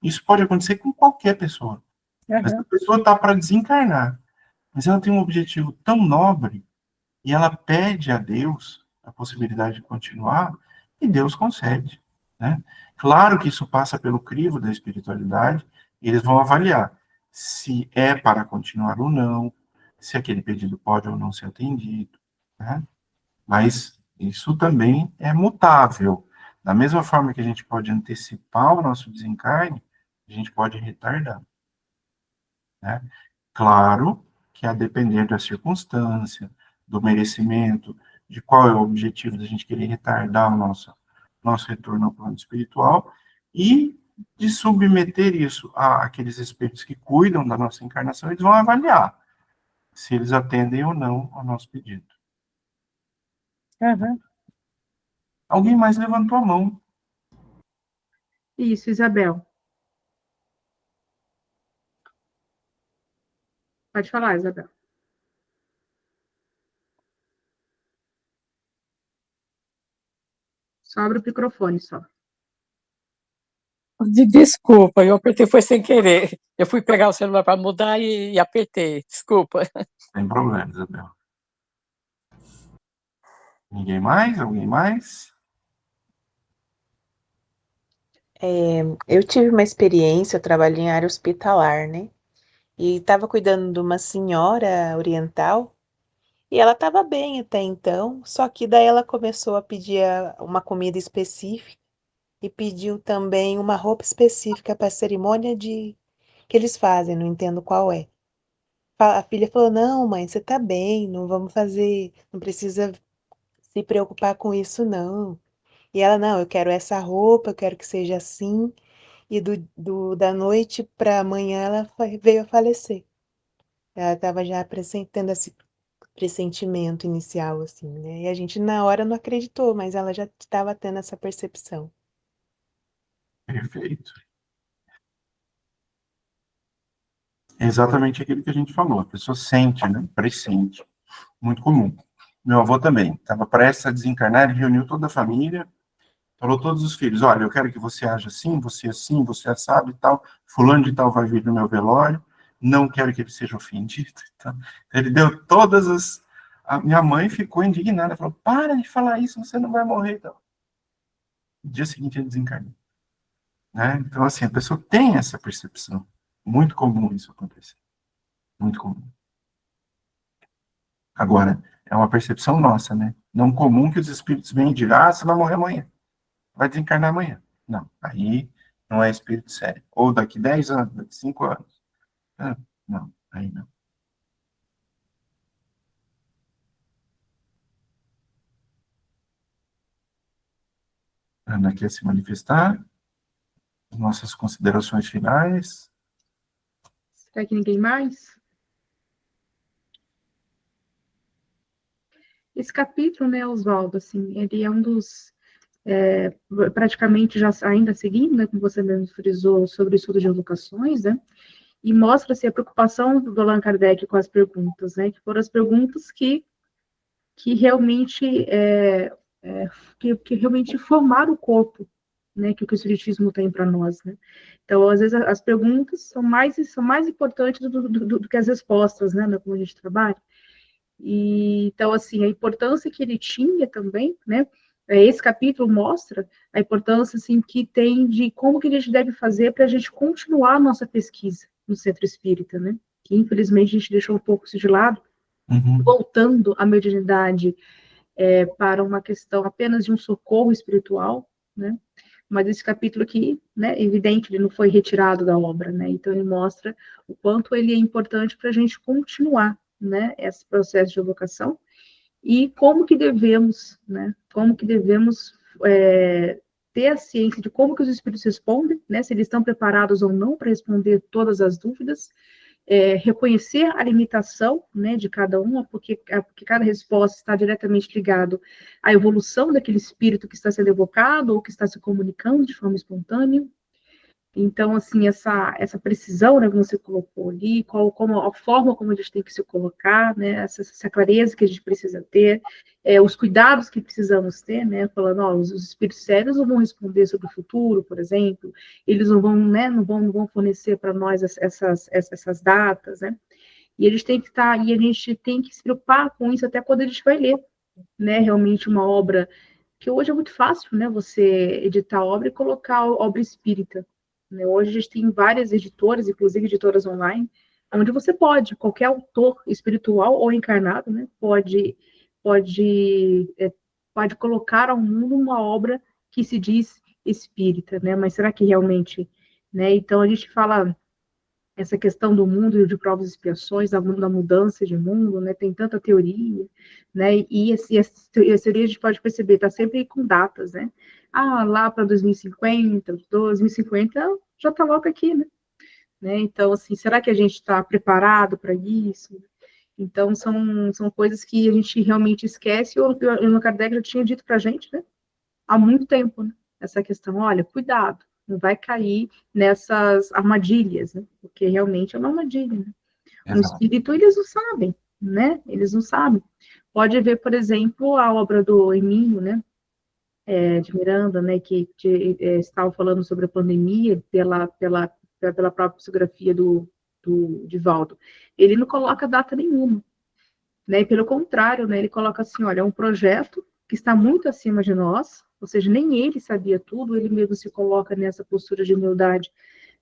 Isso pode acontecer com qualquer pessoa. Mas a pessoa está para desencarnar, mas ela tem um objetivo tão nobre, e ela pede a Deus a possibilidade de continuar, e Deus concede. Né? Claro que isso passa pelo crivo da espiritualidade, e eles vão avaliar se é para continuar ou não, se aquele pedido pode ou não ser atendido, né? Mas isso também é mutável. Da mesma forma que a gente pode antecipar o nosso desencarne, a gente pode retardar, né? Claro que a depender da circunstância, do merecimento, de qual é o objetivo da gente querer retardar o nosso retorno ao plano espiritual, e de submeter isso àqueles espíritos que cuidam da nossa encarnação, eles vão avaliar se eles atendem ou não ao nosso pedido. Uhum. Alguém mais levantou a mão. Isso, Isabel. Pode falar, Isabel. Só abre o microfone, só. Desculpa, eu apertei, foi sem querer. Eu fui pegar o celular para mudar e apertei. Desculpa. Sem problema, Isabel. Ninguém mais? Alguém mais? Eu tive uma experiência, eu trabalhei em área hospitalar, né? E estava cuidando de uma senhora oriental, e ela estava bem até então, só que daí ela começou a pedir uma comida específica e pediu também uma roupa específica para a cerimônia que eles fazem, não entendo qual é. A filha falou: Não, mãe, você tá bem, não vamos fazer, não precisa se preocupar com isso, não. E ela: Não, eu quero essa roupa, eu quero que seja assim. E da noite para amanhã ela veio a falecer. Ela estava já tendo esse pressentimento inicial, assim, né? E a gente na hora não acreditou, mas ela já estava tendo essa percepção. Perfeito. É exatamente aquilo que a gente falou. A pessoa sente, né? Pressente. Muito comum. Meu avô também. Estava prestes a desencarnar, ele reuniu toda a família, falou todos os filhos: olha, eu quero que você haja assim, você assado e tal. Fulano de tal vai vir no meu velório. Não quero que ele seja ofendido. Então, ele deu todas as... A minha mãe ficou indignada. Falou: para de falar isso, você não vai morrer. Então, no dia seguinte ele desencarnou. Né? Então, assim, a pessoa tem essa percepção. Muito comum isso acontecer. Muito comum. Agora, é uma percepção nossa, né? Não comum que os espíritos venham e digam: você vai morrer amanhã, vai desencarnar amanhã. Não, aí não é espírito sério. Ou daqui 10 anos, daqui 5 anos. Não, aí não. Ana quer se manifestar? Nossas considerações finais. Será que ninguém mais? Esse capítulo, né, Oswaldo, assim, ele é um dos, praticamente já ainda seguindo, né, como você mesmo frisou, sobre o estudo de evocações, né, e mostra-se a preocupação do Allan Kardec com as perguntas, né, que foram as perguntas que realmente, que realmente formaram o corpo, né, que o Espiritismo tem para nós, né. Então, às vezes, as perguntas são mais importantes do que as respostas, né, como a gente trabalha. E, então, assim, a importância que ele tinha também, né? Esse capítulo mostra a importância, assim, que tem de como que a gente deve fazer para a gente continuar a nossa pesquisa no Centro Espírita, né? Que, infelizmente, a gente deixou um pouco isso de lado, voltando a mediunidade para uma questão apenas de um socorro espiritual, né? Mas esse capítulo aqui, né, evidente, ele não foi retirado da obra, né? Então, ele mostra o quanto ele é importante para a gente continuar, né, esse processo de evocação e como que devemos, né, como que devemos ter a ciência de como que os espíritos respondem, né, se eles estão preparados ou não para responder todas as dúvidas, reconhecer a limitação, né, de cada uma, porque cada resposta está diretamente ligado à evolução daquele espírito que está sendo evocado ou que está se comunicando de forma espontânea. Então, assim, essa precisão, né, que você colocou ali, como a forma como a gente tem que se colocar, né, essa clareza que a gente precisa ter, os cuidados que precisamos ter, né, falando, ó, os espíritos sérios não vão responder sobre o futuro, por exemplo, eles não vão, né, não vão fornecer para nós essas datas, né, e a gente tem que e a gente tem que se preocupar com isso até quando a gente vai ler, né, realmente uma obra, que hoje é muito fácil, né, você editar obra e colocar obra espírita, né? Hoje a gente tem várias editoras, inclusive editoras online, onde você pode, qualquer autor espiritual ou encarnado, né, pode colocar ao mundo uma obra que se diz espírita, né? Mas será que realmente, né? Então a gente fala essa questão do mundo de provas e expiações, da mudança de mundo, né? Tem tanta teoria, né? E essa teoria a gente pode perceber, está sempre com datas, né? Ah, lá para 2050 já está logo aqui, né? Então, assim, será que a gente está preparado para isso? Então, são coisas que a gente realmente esquece, e o Kardec já tinha dito para a gente, né? Há muito tempo, né? Essa questão, olha, cuidado, não vai cair nessas armadilhas, né? Porque realmente é uma armadilha, né? No espírito, eles não sabem, né? Eles não sabem. Pode ver, por exemplo, a obra do Emílio, né? De Miranda, né? Que estava falando sobre a pandemia pela própria psicografia do Divaldo. Ele não coloca data nenhuma, né? Pelo contrário, né? Ele coloca assim, olha, é um projeto que está muito acima de nós, ou seja, nem ele sabia tudo, ele mesmo se coloca nessa postura de humildade,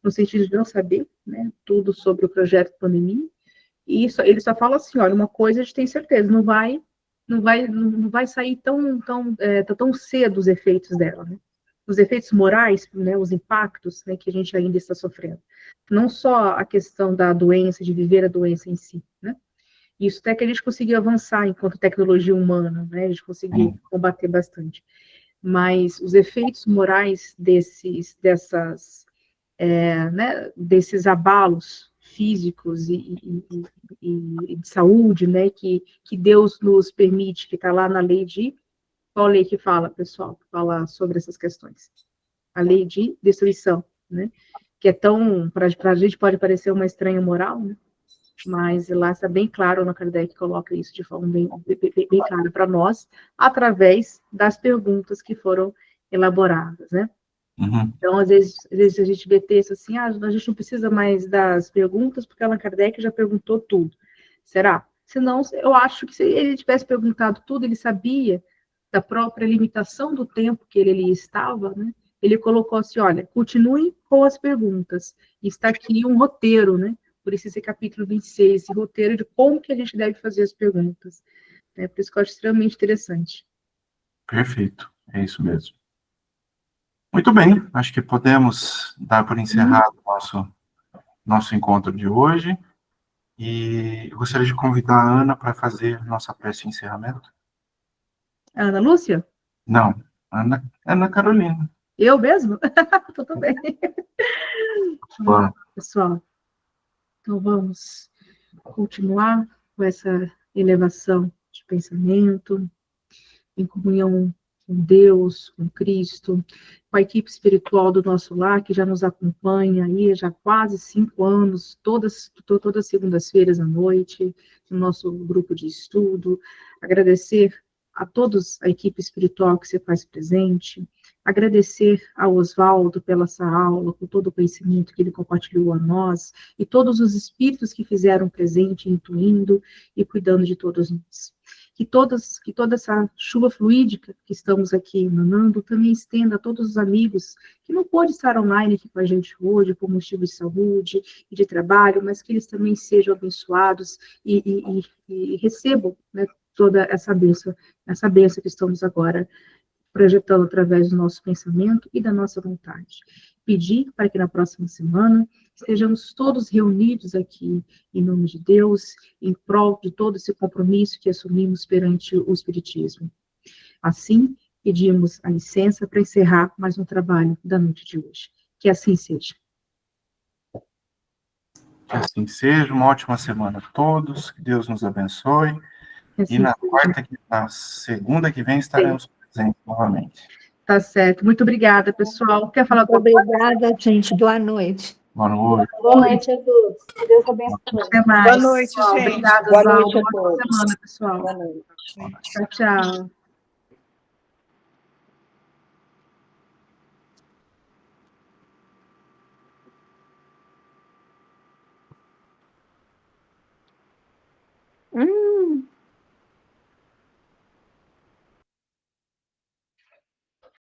no sentido de não saber, né, tudo sobre o projeto pandemia, e ele só fala assim, olha, uma coisa a gente tem certeza, não vai sair tão cedo os efeitos dela, né? Os efeitos morais, né, os impactos, né, que a gente ainda está sofrendo. Não só a questão da doença, de viver a doença em si, né? Isso até que a gente conseguiu avançar enquanto tecnologia humana, né? A gente conseguiu combater bastante. Mas os efeitos morais desses abalos físicos e de saúde, né? Que Deus nos permite, que está lá na lei de... Qual lei que fala, pessoal? Fala sobre essas questões. A lei de destruição, né? Que é tão... Para a gente pode parecer uma estranha moral, né? Mas lá está bem claro, no Kardec coloca isso de forma bem clara para nós, através das perguntas que foram elaboradas, né? Uhum. Então, às vezes a gente vê texto assim, a gente não precisa mais das perguntas, porque Allan Kardec já perguntou tudo. Será? Senão, eu acho que se ele tivesse perguntado tudo, ele sabia da própria limitação do tempo que ele ali estava, né? Ele colocou assim, olha, continue com as perguntas. Está aqui um roteiro, né? Por isso esse capítulo 26, esse roteiro de como que a gente deve fazer as perguntas. Né? Por isso que eu acho extremamente interessante. Perfeito, é isso mesmo. Muito bem, acho que podemos dar por encerrado o nosso encontro de hoje. E eu gostaria de convidar a Ana para fazer nossa prece de encerramento. Ana Lúcia? Não, Ana Carolina. Eu mesmo? Tudo bem. Bom. Pessoal, então vamos continuar com essa elevação de pensamento, em comunhão com Deus, com Cristo, com a equipe espiritual do nosso lar, que já nos acompanha aí já há quase 5 anos, todas segundas-feiras à noite, no nosso grupo de estudo. Agradecer a todos a equipe espiritual que se faz presente, agradecer ao Oswaldo pela essa aula, com todo o conhecimento que ele compartilhou a nós, e todos os espíritos que fizeram presente, intuindo e cuidando de todos nós. Que toda essa chuva fluídica que estamos aqui emanando também estenda a todos os amigos que não pôde estar online aqui com a gente hoje, por motivo de saúde e de trabalho, mas que eles também sejam abençoados e recebam, né, toda essa bênção que estamos agora projetando através do nosso pensamento e da nossa vontade. Pedir para que na próxima semana estejamos todos reunidos aqui em nome de Deus, em prol de todo esse compromisso que assumimos perante o Espiritismo. Assim, pedimos a licença para encerrar mais um trabalho da noite de hoje. Que assim seja. Que assim seja, uma ótima semana a todos, que Deus nos abençoe. Assim e na segunda que vem estaremos presentes novamente. Tá certo. Muito obrigada, pessoal. Quer falar alguma coisa? Obrigada, gente. Boa noite. Boa noite. Boa noite a todos. Que Deus abençoe. Até mais. Boa noite, gente. Obrigada, Boa Oswaldo. noite a Boa todos. semana, pessoal. Boa noite. Tchau, tchau.